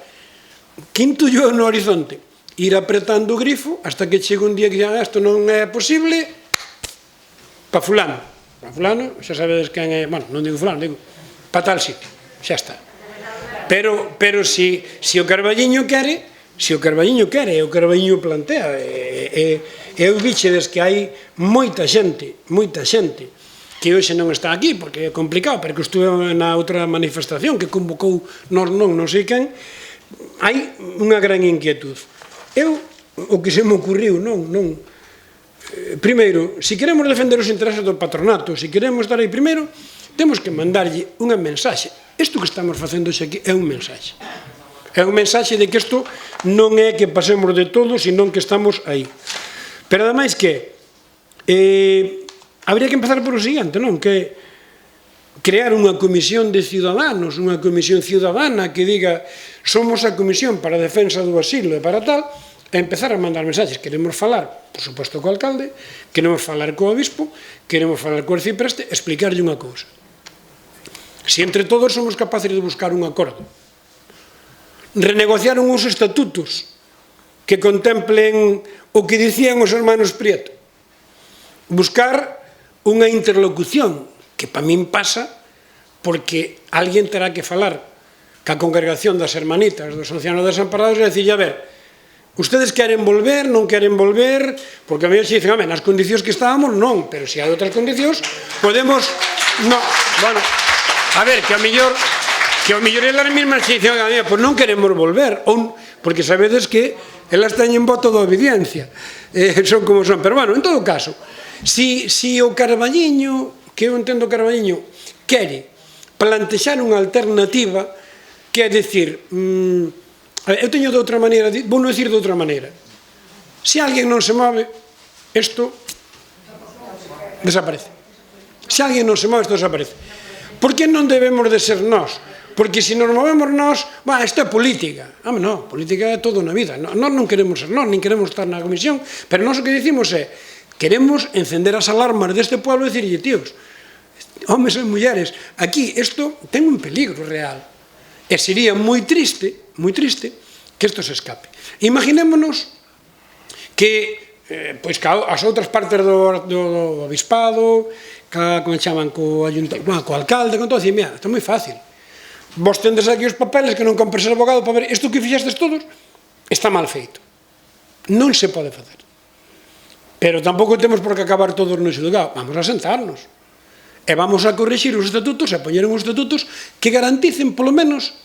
quinto yo no horizonte, ir apretando o grifo hasta que chegue un día que isto non é posible, para fulano. Para fulano, xa sabedes quen é, bueno, non digo fulano, digo, para tal sitio, xa está. Pero se o Carballiño quere, o Carballiño plantea, eu vichedes que hai moita xente, que hoxe non está aquí, porque é complicado, pero que estuve na outra manifestación que convocou non sei quen, hai unha gran inquietud. Eu, o que se me ocurriu, primeiro, se queremos defender os intereses do patronato, se queremos estar aí primeiro, temos que mandarlle unha mensaxe. Isto que estamos facendo xe aquí é un mensaxe. É un mensaxe de que isto non é que pasemos de todo, senón que estamos aí. Pero ademais que habría que empezar por o seguinte, non? Que crear unha comisión de ciudadanos, unha comisión ciudadana que diga somos a comisión para a defensa do asilo e para tal, e empezar a mandar mensaxes. Queremos falar, por suposto, co alcalde, queremos falar co obispo, queremos falar co arcipreste, explicarlle unha cousa. Se entre todos somos capaces de buscar un acordo, renegociar uns estatutos que contemplen o que dicían os hermanos Prieto, buscar unha interlocución que para min pasa porque alguén terá que falar ca congregación das hermanitas dos ancianos desamparados e dicirlle, a ver, ustedes queren volver, non queren volver, porque a mí se dicen, nas condicións que estábamos, non, pero se hai outras condicións, podemos, non, bueno, a ver, que ao mellor elas mesmas se dicen, pois non queremos volver, porque sabedes que elas teñen voto de obediencia, son como son, pero bueno, en todo caso, se o Carballiño, que eu entendo o Carballiño, quere plantexar unha alternativa, que é dicir, eu teño de outra maneira, vou non dicir de outra maneira, se alguén non se move, isto desaparece. Se alguén non se move, isto desaparece. Por que non debemos de ser nós? Porque se nos movemos nós, isto é política. Non, política é todo na vida. Nós non queremos ser nós, nin queremos estar na comisión, pero nós o que dicimos é, queremos encender as alarmas deste pueblo e dicirlle, tíos, homes e mulleres, aquí isto ten un peligro real. E sería moi triste que isto se escape. Imaginémonos que as outras partes do obispado, como chaman, co alcalde, con todo, dicir, mira, isto é moi fácil. Vos tendes aquí os papeles que non compres el abogado para ver isto que fixestes todos, está mal feito. Non se pode facer. Pero tampouco temos por que acabar todos no xulgado. Vamos a sentarnos. E vamos a corrixir os estatutos e poñer uns estatutos que garanticen, polo menos,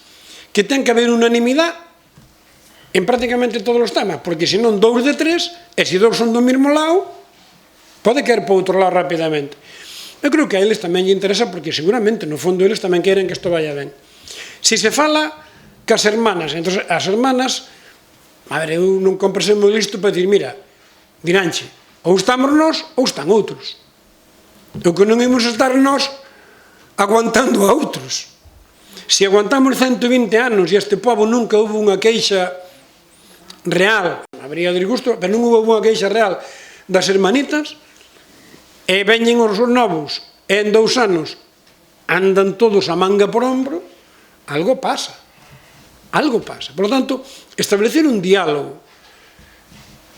que ten que haber unanimidade en prácticamente todos os temas, porque senón 2 de 3, e se 2 son do mesmo lado, pode caer para outro lado rapidamente. Eu creo que a eles tamén lle interesa porque seguramente no fondo eles tamén queren que isto vaya ben. Se se fala cas hermanas, entón as hermanas, a ver, eu non compro ser moi listo para dicir, mira, diranche, ou estamos nós ou están outros. O que non imos estar nós aguantando a outros. Se aguantamos 120 anos e este povo nunca houve unha queixa real, habría disgusto, pero non houve unha queixa real das hermanitas, e veñen os novos, e en 2 anos andan todos a manga por ombro, algo pasa. Algo pasa. Por lo tanto, establecer un diálogo.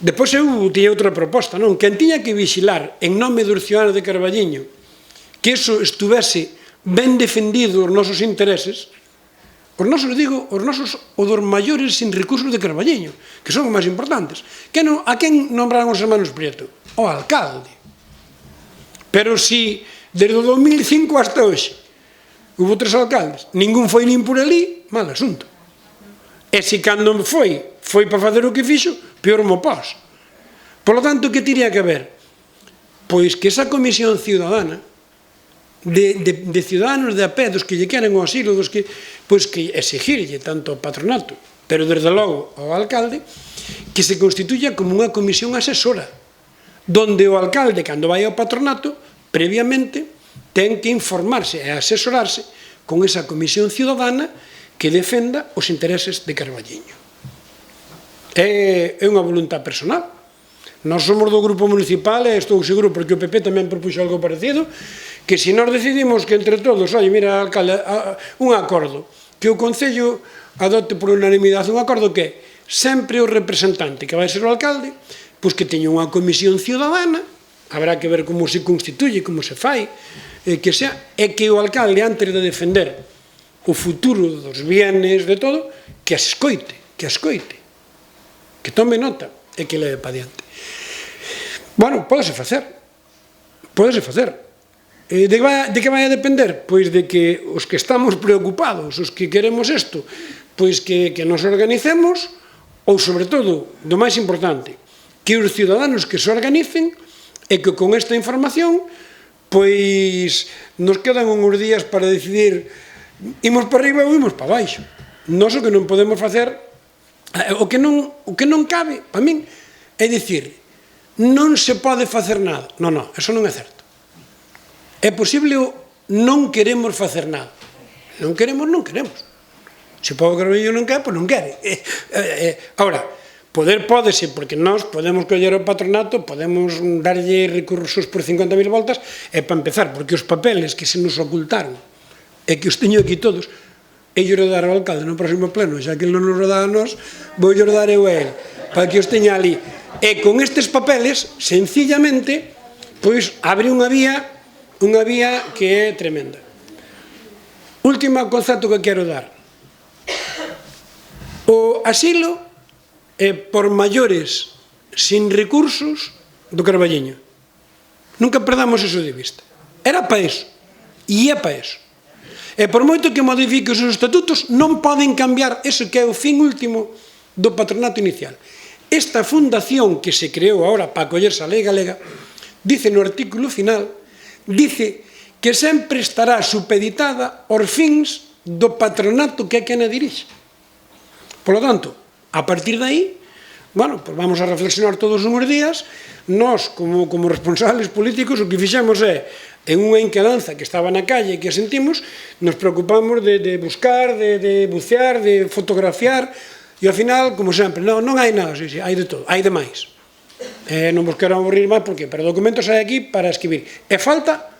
Depois eu tiña outra proposta, non? Quen tiña que vixilar en nome dos ciudadanos de Carballiño que iso estuvese ben defendido os nosos intereses, os nosos, digo, os nosos o dos maiores sin recursos de Carballiño, que son os máis importantes. A quen nombraron os hermanos Prieto? O alcalde. Pero si desde o 2005 hasta hoxe hubo 3 alcaldes, ningún foi nin por ali, mal asunto. E se cando foi para facer o que fixo, peor mo pós. Por lo tanto, que tiría que haber? Pois que esa comisión ciudadana de ciudadanos de a pé, dos que lle queren o asilo, dos que, pois que exigirlle tanto ao patronato, pero desde logo ao alcalde, que se constituya como unha comisión asesora, donde o alcalde, cando vai ao patronato, previamente ten que informarse e asesorarse con esa comisión ciudadana que defenda os intereses de Carballiño. É unha voluntad personal. Nós somos do grupo municipal e estou seguro, porque o PP tamén propuxo algo parecido, que se nós decidimos que entre todos, oi, mira, alcalde, un acordo, que o Concello adopte por unanimidade un acordo que sempre o representante que vai ser o alcalde, pois que teña unha comisión ciudadana, habrá que ver como se constituye, como se fai, que sea, e que o alcalde, antes de defender o futuro dos bienes, de todo, que as escoite, que tome nota e que leve para diante. Bueno, pódese facer. De que vai a depender? Pois de que os que estamos preocupados, os que queremos isto, pois que nos organicemos, ou, sobre todo, do máis importante, que os ciudadanos que se organicen e que con esta información pois nos quedan uns días para decidir imos para arriba ou imos para baixo. Nós o que non podemos facer, o que non cabe, para min, é dicir, non se pode facer nada. Non, eso non é certo. É posible non queremos facer nada. Non queremos. Se o povo Carballiño non quere, pois non quere. Ahora, poder pódese, porque nós podemos coller o patronato, podemos darlle recursos por 50.000 voltas, e para empezar, porque os papeles que se nos ocultaron, e que os teño aquí todos, e yo dar ao alcalde no próximo pleno, xa que ele non nos dá a nós, vou yo dar eu a ele, para que os teña ali. E con estes papeles, sencillamente, pois abre unha vía que é tremenda. Último concepto que quero dar. O asilo é por maiores sin recursos do Carballiño. Nunca perdamos eso de vista. Era para eso. E é para eso. E por moito que modifique os seus estatutos, non poden cambiar ese que é o fin último do patronato inicial. Esta fundación que se creou agora para acollerse a lei galega, dice no artículo final, dice que sempre estará supeditada aos fins do patronato que é quen a dirixe. Por lo tanto, a partir de aí, bueno, pues vamos a reflexionar todos uns días. Nós, como responsables políticos, o que fixemos é, en unha inquedanza que estaba na calle e que sentimos, nos preocupamos de buscar, de bucear, de fotografiar, e ao final, como sempre, non hai nada, sí, hai de todo, hai de máis. Non vos quero aburrir máis, porque para documentos hai aquí para escribir. E falta,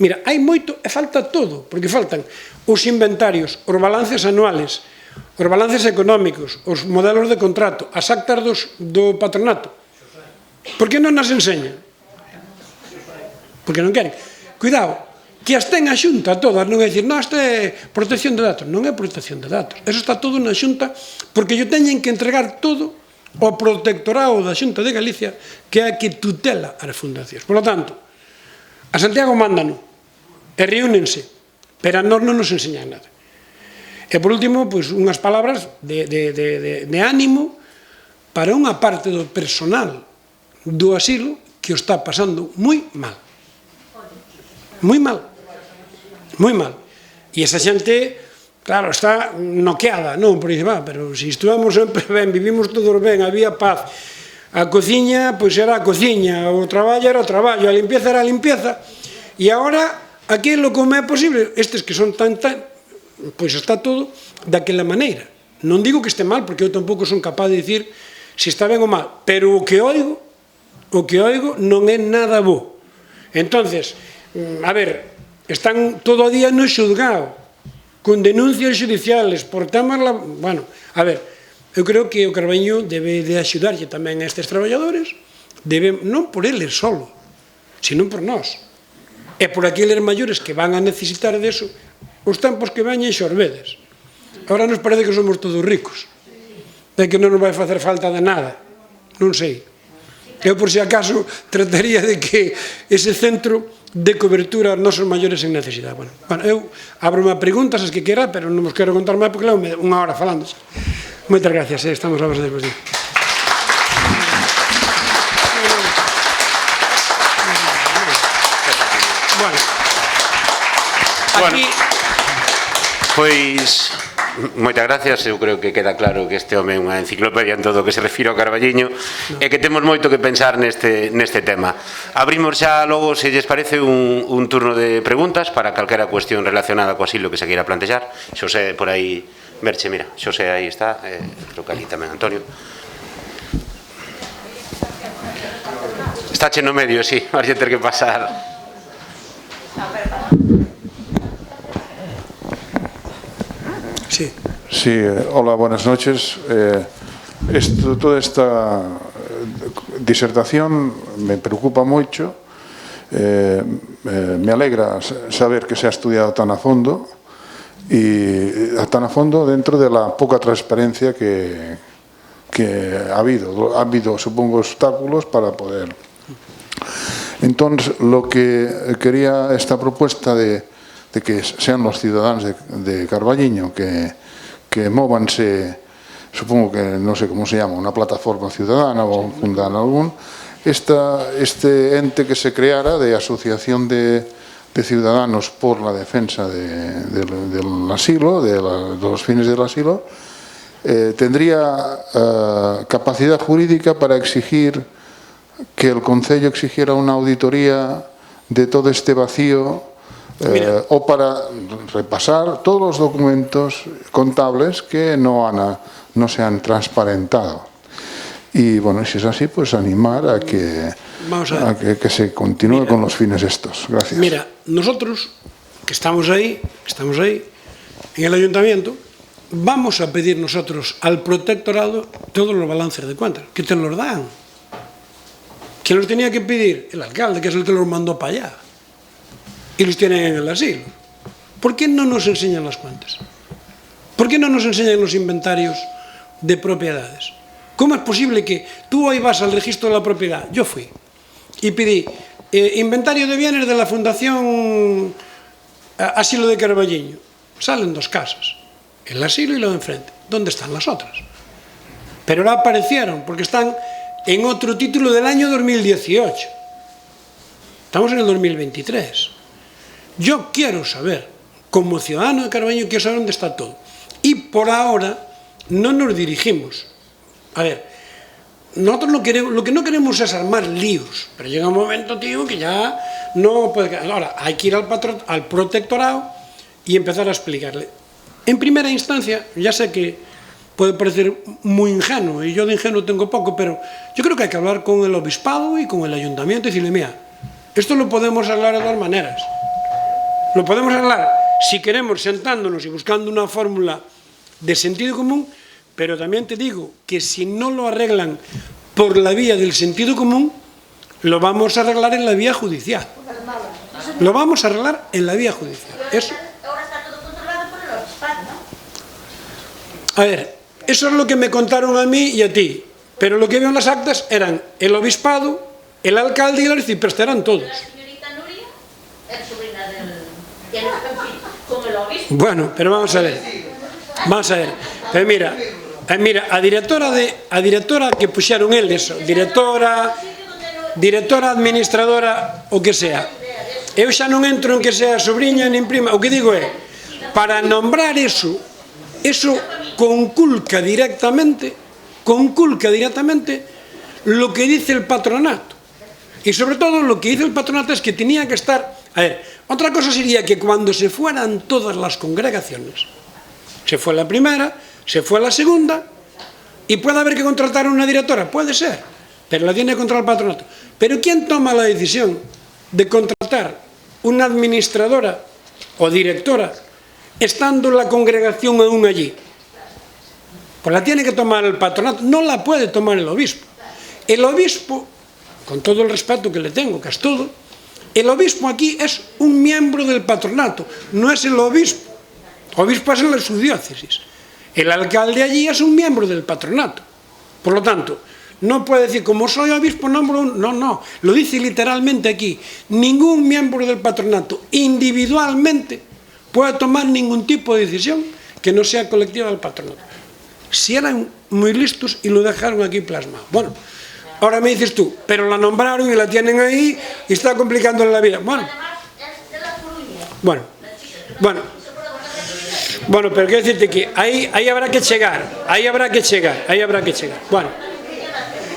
mira, hai moito, e falta todo, porque faltan os inventarios, os balances anuales, os balances económicos, os modelos de contrato, as actas do patronato. Por que non nas enseñan? Porque non queren. Cuidado, que as ten a Xunta todas, non é dicir, non, isto é protección de datos. Non é protección de datos. Eso está todo na Xunta, porque yo teñen que entregar todo ao protectorado da Xunta de Galicia, que é a que tutela as fundacións. Por lo tanto, a Santiago mándano, e reúnense, pero a nós non nos enseñan nada. E por último, pois, unhas palabras de ánimo para unha parte do personal do asilo que o está pasando moi mal. moi mal, moi mal. E esa xente, claro, está noqueada, non? Porque, pero se estuvamos sempre ben, vivimos todos ben, había paz, a cociña, pois era a cociña, o traballo era o traballo, a limpieza era a limpieza, e agora, aquilo como é posible, estes que son tan, pois está todo daquela maneira. Non digo que este mal, porque eu tampouco son capaz de dicir se está ben ou mal, pero o que oigo non é nada bo. Entonces, a ver, están todo o día no xulgado, con denuncias judiciales, por temas... Bueno, a ver, eu creo que o Carballiño debe de axudarlle tamén a estes traballadores, non por eles solo, sino por nós. E por aqueles maiores que van a necesitar deso, os tempos que veñen xorbedes. Agora nos parece que somos todos ricos, de que non nos vai facer falta de nada, non sei. Eu, por si acaso, trataría de que ese centro de cobertura aos nosos maiores en necesidade. Bueno, eu abro má preguntas as que quera, pero non vos quero contar máis porque levo unha hora falando. Moitas gracias, estamos a vos despois. Bueno, pois moitas gracias, eu creo que queda claro que este home é unha enciclopedia en todo o que se refire ao Carballiño e que temos moito que pensar neste tema. Abrimos xa logo, se lles parece, un turno de preguntas para calquera cuestión relacionada co asilo que se queira plantear. Xosé, por aí, Merche, mira, Xosé aí está, creo que ali tamén Antonio. Estáche no medio, sí, vas a ter que pasar. Sí, hola, buenas noches. Toda esta disertación me preocupa moito. Me alegra saber que se ha estudiado tan a fondo dentro de la poca transparencia que ha habido. Ha habido, supongo, obstáculos para poder. Entonces, lo que quería esta propuesta de que sean los ciudadanos de Carballiño que móvanse, supongo que no sé cómo se llama, una plataforma ciudadana o fundar algún, este ente que se creara de asociación de ciudadanos por la defensa del asilo, de los fines del asilo, tendría capacidad jurídica para exigir que el Concello exigiera una auditoría de todo este vacío o para repasar todos los documentos contables que no se han transparentado. Y bueno, si es así, pues animar a que se continúe con los fines estos. Gracias. Mira, nosotros, que estamos ahí, en el Ayuntamiento, vamos a pedir nosotros al Protectorado todos los balances de cuentas, que te los dan. ¿Quién los tenía que pedir? El alcalde, que es el que los mandó para allá. Y los tienen en el asilo. ¿Por qué no nos enseñan las cuentas? ¿Por qué no nos enseñan los inventarios de propiedades? ¿Cómo es posible que tú hoy vas al registro de la propiedad? Yo fui y pedí inventario de bienes de la Fundación Asilo de Carballiño. Salen dos casas, el asilo y lo de enfrente. ¿Dónde están las otras? Pero ahora aparecieron porque están en otro título del año 2018. Estamos en el 2023. Yo quiero saber, como ciudadano de Carballiño, quiero saber dónde está todo. Y por ahora no nos dirigimos. A ver, nosotros lo que no queremos es armar líos, pero llega un momento, tío, que ya no puede... Ahora, hay que ir al protectorado y empezar a explicarle. En primera instancia, ya sé que puede parecer muy ingenuo, y yo de ingenuo tengo poco, pero yo creo que hay que hablar con el obispado y con el ayuntamiento y decirle, mira, esto lo podemos arreglar de dos maneras. Lo podemos arreglar si queremos sentándonos y buscando una fórmula de sentido común, pero también te digo que si no lo arreglan por la vía del sentido común, lo vamos a arreglar en la vía judicial. Lo vamos a arreglar en la vía judicial. Eso. Ahora está todo controlado por el obispado, ¿no? A ver, eso es lo que me contaron a mí y a ti, pero lo que veo en las actas eran el obispado, el alcalde y el arcipreste, eran todos. La señorita Nuria es sobrina con el obispo. Bueno, pero vamos a ver. Pero mira, a directora que puxeron eles, directora, administradora, o que sea. Eu xa non entro en que sea sobrinha nin prima. O que digo é, para nombrar eso conculca directamente lo que dice el patronato. Y sobre todo lo que dice el patronato es que tenía que estar... A ver, otra cosa sería que cuando se fueran todas las congregaciones, se fue la primera, se fue la segunda, y puede haber que contratar una directora, puede ser, pero la tiene que contratar el patronato. Pero ¿quién toma la decisión de contratar una administradora o directora estando la congregación aún allí? Pues la tiene que tomar el patronato, no la puede tomar el obispo. El obispo, con todo el respeto que le tengo, que es todo, el obispo aquí es un miembro del patronato, no es el obispo. El obispo es en su diócesis. El alcalde allí es un miembro del patronato. Por lo tanto, no puede decir, como soy obispo, nombro un... No, lo dice literalmente aquí. Ningún miembro del patronato individualmente puede tomar ningún tipo de decisión que no sea colectiva del patronato. Si eran muy listos y lo dejaron aquí plasmado. Bueno, ahora me dices tú, pero la nombraron y la tienen ahí y está complicándole la vida. Bueno, pero quiero decirte que ahí habrá que chegar. Bueno,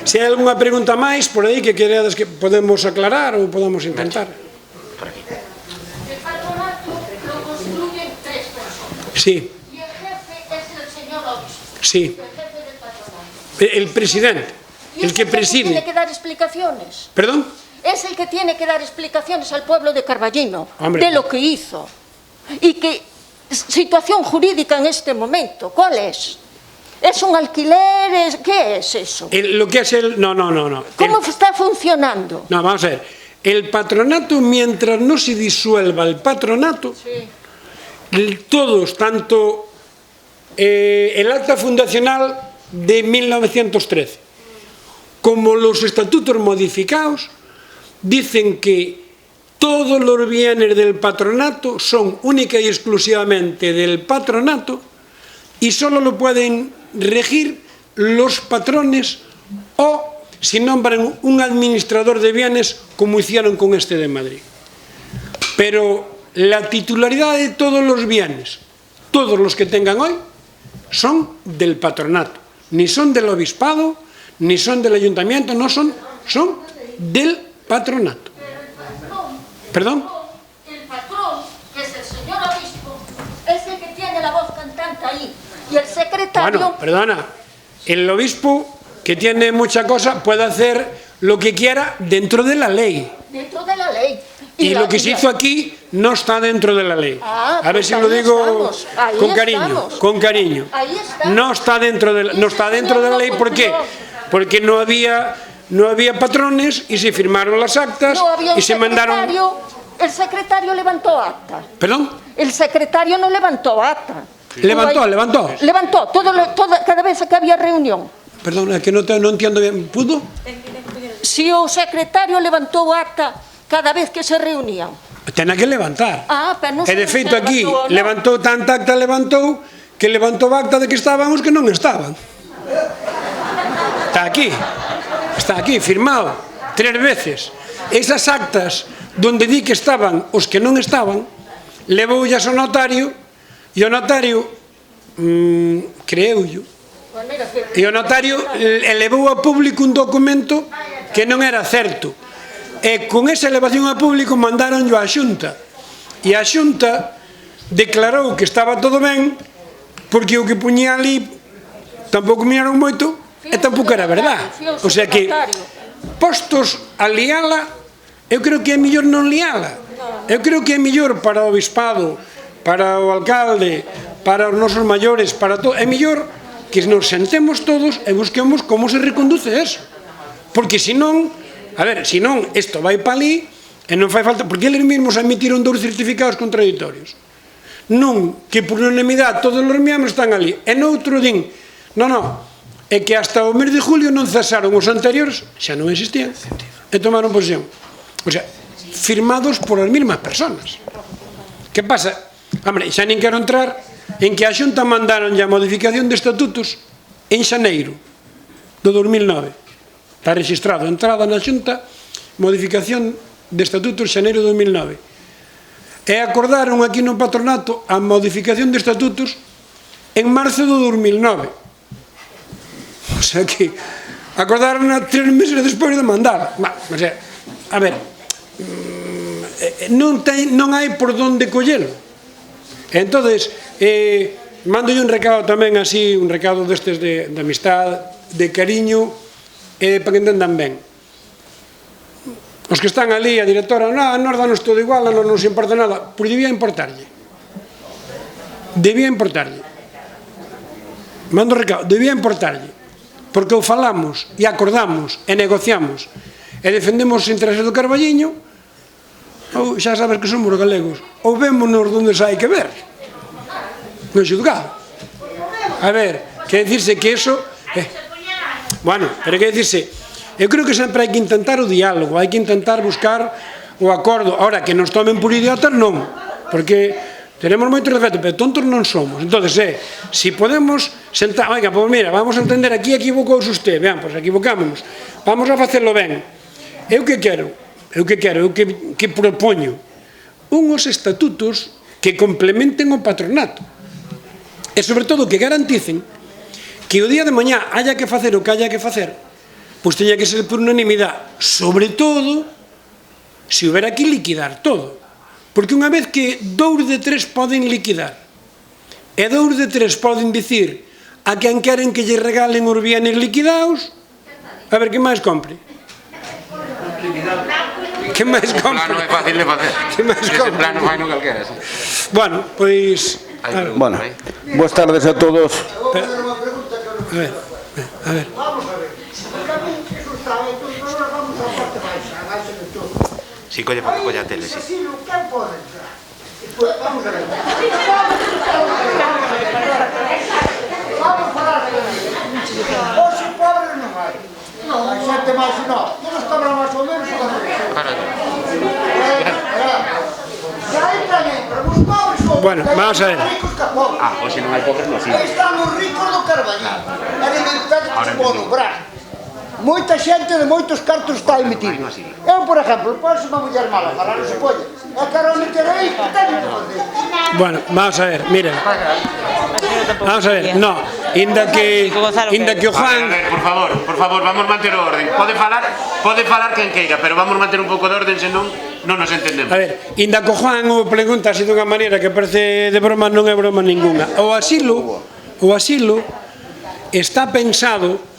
si hai algunha pregunta máis por aí que queredes que podemos aclarar ou podemos intentar. El patronato lo construyen 3 personas. Sí. Y el jefe es el señor obispo. Sí. El jefe del patronato. El presidente, el que preside. Tiene que dar explicaciones. ¿Perdón? Es el que tiene que dar explicaciones al pueblo de Carballino Hombre, de lo que hizo. Y qué situación jurídica en este momento, ¿cuál es? ¿Es un alquiler? ¿Qué es eso? Lo que es el... No. ¿Cómo está funcionando? No, vamos a ver. El patronato, mientras no se disuelva el patronato, todos, tanto el acta fundacional de 1913 como los estatutos modificados, dicen que todos los bienes del patronato son única y exclusivamente del patronato y solo lo pueden regir los patrones o si nombran un administrador de bienes como hicieron con este de Madrid. Pero la titularidad de todos los bienes, todos los que tengan hoy, son del patronato. Ni son del obispado, ni son del ayuntamiento, no son del patronato. ¿Perdón? El patrón, que es el señor obispo, es el que tiene la voz cantante ahí. Y el secretario... Bueno, perdona, el obispo, que tiene mucha cosa, puede hacer lo que quiera dentro de la ley. Dentro de la ley. Y lo que se hizo aquí no está dentro de la ley. Ah, A ver pues si lo ahí digo estamos, ahí con cariño, estamos. con cariño. Ahí estamos. No está dentro de la ley, ¿por qué? Porque no había patrones y se firmaron las actas No había y se mandaron... El secretario levantó acta. ¿Perdón? El secretario no levantó acta. Levantó. Levantó, cada vez que había reunión. Perdón, es que no entiendo bien. ¿Pudo? Si o secretario levantou acta cada vez que se reunían. Tenía que levantar. Pero non E de feito aquí levantou, non. levantou tanta acta, que levantou acta de que estaban os que non estaban. Está aquí, firmado 3 veces. Esas actas donde di que estaban os que non estaban, levoullas ao notario e o notario creeulle. E o notario elevou a público un documento que non era certo. E con esa elevación a público mandaronlo á Xunta. E a Xunta declarou que estaba todo ben porque o que puñía ali tampouco miraron moito e tampouco era verdad. O sea que, postos a liala, eu creo que é mellor non liala. Eu creo que é mellor para o obispado, para o alcalde, para os nosos maiores, para todo. É mellor que nos sentemos todos e busquemos como se reconduce eso. Porque senón, isto vai para ali e non fai falta, porque eles mesmos admitiron 2 certificados contradictorios. Nun, que por unanimidade todos os miembros están ali, e noutro din, é que hasta o mes de julio non cesaron os anteriores, xa non existían, e tomaron posición. O sea, firmados por as mesmas personas. Que pasa? Hombre, xa nin quero entrar en que a Xunta mandaron a modificación de estatutos en xaneiro do 2009. Está registrado, entrada na Xunta, modificación de estatutos xaneiro de 2009. E acordaron aquí no patronato a modificación de estatutos en marzo do 2009. O sea que acordaron 3 meses despois de mandar. O sea, a ver, non hai por onde collelo. Entonces, mando un recado tamén así, un recado destes de amistad, de cariño, para que entendan ben. Os que están ali, a directora, nos danos todo igual, non nos importa nada, pois debía importarlle. Debía importarlle. Mando recado, debía importarlle. Porque o falamos, e acordamos, e negociamos, e defendemos os intereses do Carballiño, ou xa sabes que somos galegos, ou vémonos onde se hai que ver, no xudgado. A ver, que decirse que eso... Bueno, pero que decirse, eu creo que sempre hai que intentar o diálogo, hai que intentar buscar o acordo. Ahora, que nos tomen por idiotas, non, porque tenemos moito respeto, pero tontos non somos. Entón, si podemos sentar, oiga, pois mira, vamos a entender, aquí equivocouse usted, vean, pois equivocámonos, vamos a facelo ben. Eu que quero, eu que propoño unhos estatutos que complementen o patronato e, sobre todo, que garanticen que o día de mañá haya que facer o que haya que facer, pois teña que ser por unanimidade, sobre todo se houbera que liquidar todo, porque unha vez que 2 de 3 poden liquidar e 2 de 3 poden dicir a quen queren que lle regalen os bienes liquidados, a ver, que máis compre? Que máis compre? O plano é fácil de facer. Que máis compre? Ese plano vai no calquera, sí. Bueno, pois... Bueno, boas tardes a todos. A ver. Vamos a ver. Porque a mí eso está, entonces ahora vamos a parte baixa, a baixa de todo. Si, colle a tele, sí. Así, quen pode entrar? Vamos a ver. Vamos falar de hoxe pobres non hai. Hai xente máis non. Todos cobran máis ou menos o que hai tamén, pero os pobres son... Bueno, vamos a ver. Ricos que pobres. Hoxe non hai pobres, non, sí. Aí están os ricos do Carballiño. Alimentantes por o brazo. Moita xente de moitos cartos está emitido. Eu, por exemplo, pois unha muller mala, para non se polla. E quero meter aí, que teño que facer. Bueno, vamos a ver, mira. Vamos a ver, no, inda que o Juan... A ver, por favor, vamos manter o orden. Pode falar quen queira, pero vamos manter un pouco de orden, senón non nos entendemos. A ver, inda que o Juan o pregunta así dunha maneira que parece de broma, non é broma ninguna. O asilo está pensado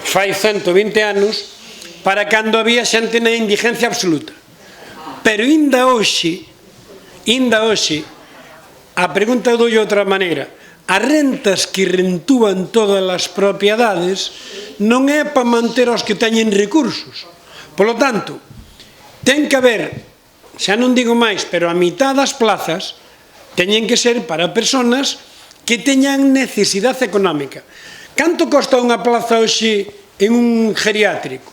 fai 120 anos para cando había xente na indigencia absoluta. Pero inda hoxe, a pregunta dou de outra maneira, as rentas que rentúan todas as propiedades non é para manter os que teñen recursos. Por lo tanto, ten que haber, xa non digo máis, pero a mitad das plazas teñen que ser para persoas que teñan necesidade económica. Canto costa unha plaza hoxe en un geriátrico?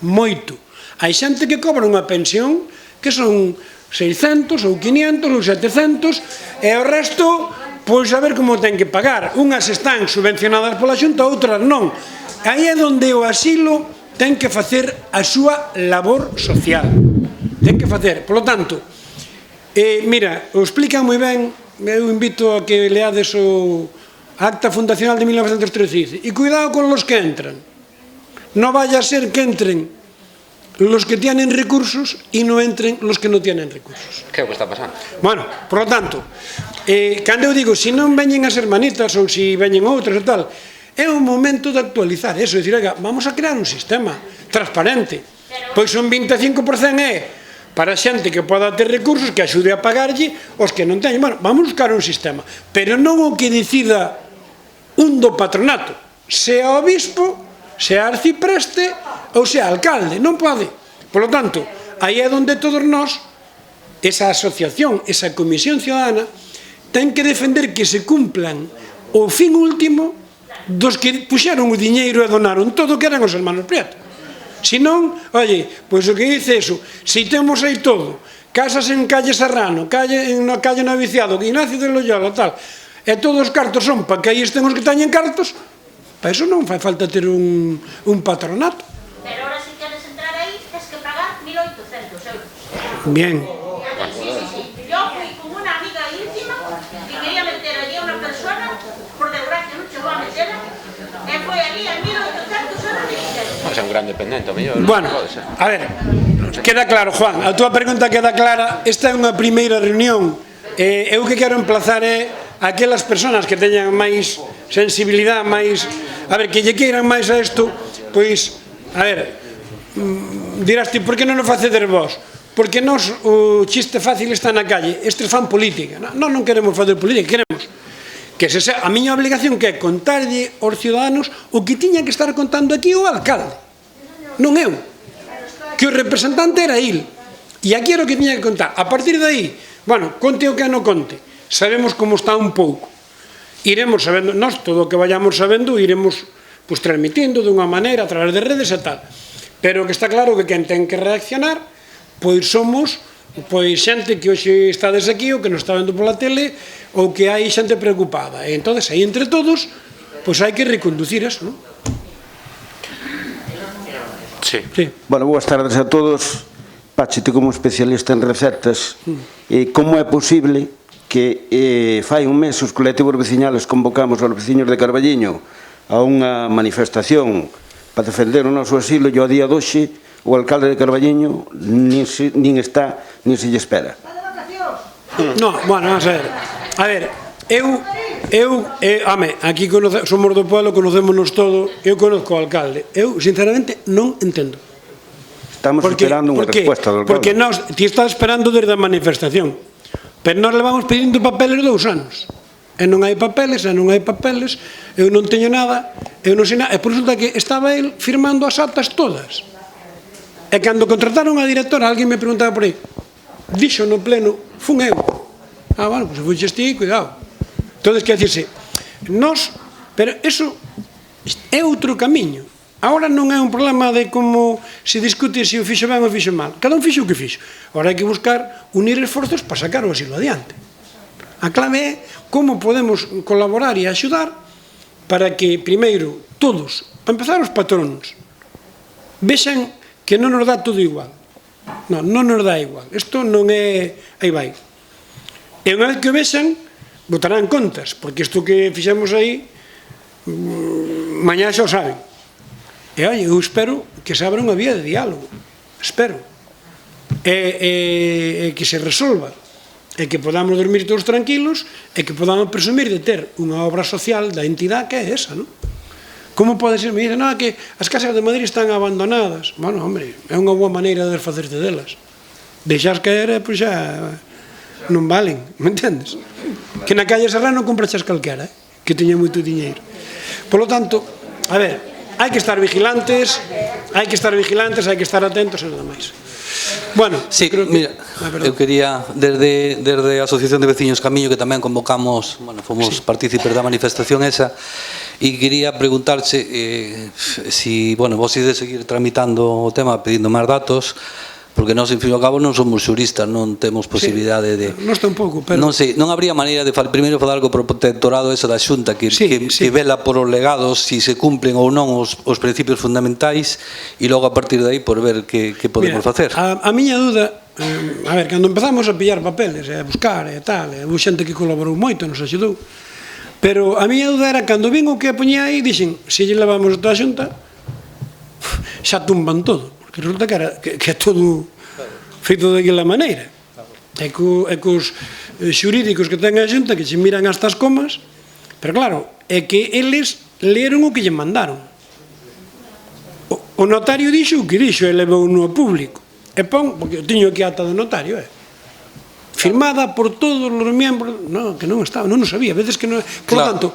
Moito. Hai xente que cobra unha pensión que son 600 ou 500 ou 700 e o resto, pois a ver como ten que pagar. Unhas están subvencionadas pola Xunta, outras non. Aí é onde o asilo ten que facer a súa labor social. Ten que facer. Por lo tanto, mira, o explican moi ben, eu invito a que leades o Acta Fundacional de 1913. E cuidado con los que entran. No vaya a ser que entren los que tienen recursos y no entren los que no tienen recursos. Que é o que está pasando? Bueno, por lo tanto, cando eu digo, se non veñen as hermanitas ou se veñen outras e tal, é un momento de actualizar eso, dicir, oiga, vamos a crear un sistema transparente. Pois un 25% é para xente que poda ter recursos, que axude a pagarlle os que non teñen. Bueno, vamos a buscar un sistema, pero non o que decida un do patronato, sea obispo, sea arcipreste ou sea alcalde, non pode. Por lo tanto, aí é onde todos nós, esa asociación, esa comisión ciudadana, ten que defender que se cumplan o fin último dos que puxeron o diñeiro e donaron todo, que eran os hermanos Prieto. Se non, oye, pois o que dice eso, se temos aí todo, casas en calle Serrano, na calle Noviciado, Ignacio de Loyola, tal, e todos os cartos son para que aí estén os que teñen cartos, para iso non fai falta ter un patronato. Pero ahora se queres entrar aí, tens que pagar 1.800. Bien. Yo fui con una amiga íntima que quería meter allí a una persona, por desgracia no llegó a meterla, fue allí en 1800 euros de dinero. O sea, un gran dependente, o mellor. Bueno, a ver, queda claro, Juan, a túa pregunta queda clara. Esta é unha primeira reunión. Eu que quero emplazar é aquelas persoas que teñan máis sensibilidade, máis, a ver, que lle queiran máis a isto, pois, a ver, dirás ti, por que non o facedes vos? Porque nós, o chiste fácil está na calle, estes fan política. Non queremos facer política, queremos que a miña obligación que é contarlle aos ciudadanos o que tiña que estar contando aquí o alcalde, non eu, que o representante era il, e aquí era o que tiña que contar. A partir de aí, bueno, conte o que non conte, sabemos como está un pouco, iremos sabendo, nós todo o que vayamos sabendo iremos pues, transmitindo de unha maneira a través de redes e tal, pero que está claro que quen ten que reaccionar pois somos pois xente que hoxe estades aquí ou que nos está vendo pola tele ou que hai xente preocupada e entonces aí entre todos pois hai que reconducir eso, non? Sí. Bueno, boas tardes a todos. Pachi, ti como especialista en recetas, como é posible que fai un mes os colectivos veciñales convocamos aos veciños de Carballiño a unha manifestación para defender o noso asilo e ao día de hoxe o alcalde de Carballiño nin está, nin se lle espera? No, bueno, vamos a ver, aquí somos do pueblo, conocémonos todo, eu conozco o alcalde, eu sinceramente non entendo. Estamos esperando unha resposta do alcalde. Porque ti estás esperando desde a manifestación, pero nós levamos pedindo papeles 2 anos, e non hai papeles, eu non teño nada, eu non sei nada, e por resulta que estaba el firmando as actas todas. E cando contrataron a directora, alguén me preguntaba por aí, dixo no pleno, fun eu. Bueno, pois fuixes ti, cuidado. Entón, que dicirse, pero eso é outro camiño. Agora non é un problema de como se discute se o fixo ben ou fixo mal. Cada un fixo o que fixo. Agora hai que buscar unir esforzos para sacar o asilo adiante. A clave é como podemos colaborar e axudar para que, primeiro, todos, para empezar os patronos, vexan que non nos dá todo igual. Non nos dá igual. Isto non é... Aí vai. E unha vez que o vexan, botarán contas, porque isto que fixemos aí, mañá xa o saben. E, eu espero que se abra unha vía de diálogo. Espero. E que se resolva. E que podamos dormir todos tranquilos e que podamos presumir de ter unha obra social da entidade que é esa, non? Como pode ser? Me dicen, que as casas de Madrid están abandonadas. Bueno, hombre, é unha boa maneira de desfacerte delas. Deixas caer, pois xa non valen, me entendes? Que na calle Serrano compraxas calquera, que teña moito diñeiro. Por lo tanto, a ver, hai que estar vigilantes, hai que estar atentos e nada máis. Bueno, sí, mira, eu quería desde a Asociación de Veciños Camiño, que tamén convocamos, fomos partícipes da manifestación esa, e quería preguntarche si, vos ides seguir tramitando o tema pedindo máis datos, porque nós, en fin ao cabo, non somos xuristas, non temos posibilidade de... Nós tampouco, pero... Non sei, non habría maneira de primeiro falar co protectorado esa da Xunta que vela por os legados si se cumplen ou non os principios fundamentais e logo a partir de aí por ver que podemos facer. A miña dúda, a ver, cando empezamos a pillar papeles e a buscar e tal, houve xente que colaborou moito, nos axudou, pero a miña dúda era, cando vin o que poñía aí, dixen, se lle levamos toda a Xunta, xa tumban todo. Que resulta que é todo feito daquela maneira. É cos xurídicos que ten a Xunta que se miran hasta as comas, pero claro, é que eles leron o que lle mandaron. O notario dixo o que dixo e levou no público. E pon, porque tiño aquí a ata do notario, firmada por todos os membros, que non estaba, non o sabía, veces que non... Por lo tanto,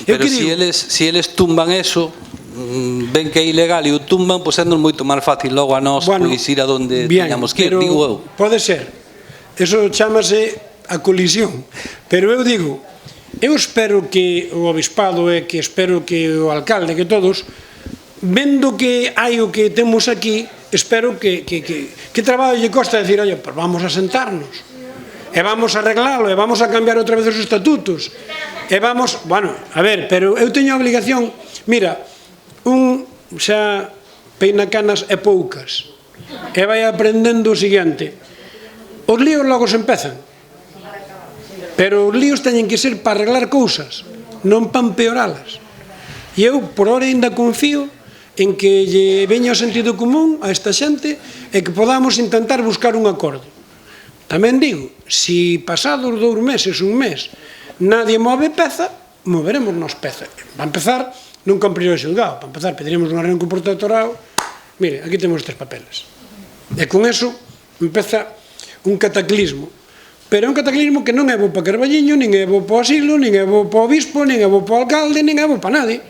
pero se eles tumban eso, ven que é ilegal e o tumban, pois é moito máis fácil logo a nós ir a donde teñamos que ir, digo eu. Pode ser, eso chamase a colisión, pero eu digo, eu espero que o obispado e que espero que o alcalde, que todos, vendo que hai o que temos aquí, espero que traballo lle costa decir, oye, pues vamos a sentarnos e vamos a arreglalo e vamos a cambiar outra vez os estatutos e vamos, a ver, pero eu teño a obligación, mira, xa peina canas e poucas, e vai aprendendo o seguinte: os líos logo se empezan, pero os líos teñen que ser para arreglar cousas, non para empeoralas. E eu, por hora, ainda confío en que lle veña o sentido común a esta xente e que podamos intentar buscar un acordo. Tamén digo, se pasados 2 meses, un mes, nadie move peza, moveremos nos peza. Para empezar, non cumprir o xulgado. Para empezar, pediremos unha reunión co protectorado. Mire, aquí temos 3 papeles. E con eso empeza un cataclismo. Pero é un cataclismo que non é bo para Carballiño, nin é bo para o asilo, nin é bo para o obispo, nin é bo para o alcalde, nin é bo para nadie.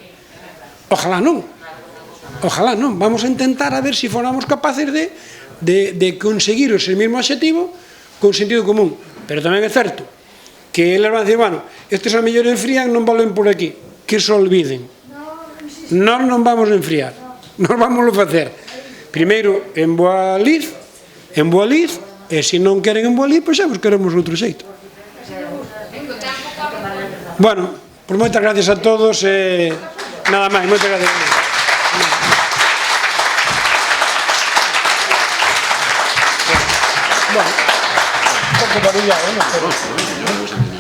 Ojalá non. Ojalá non. Vamos a intentar a ver se formamos capaces de conseguir ese mesmo obxectivo con sentido común. Pero tamén é certo que eles van a decir, bueno, estes a mellor enfrían, non valen por aquí. Que se olviden. Nós non vamos a enfriar. Nós vamos a facer. Primeiro en Boaliz, e se non queren en Boaliz, pois xa buscaremos outro xeito. Bueno, por moitas gracias a todos e nada máis, moitas gracias. Bueno, un pouco barullar, non?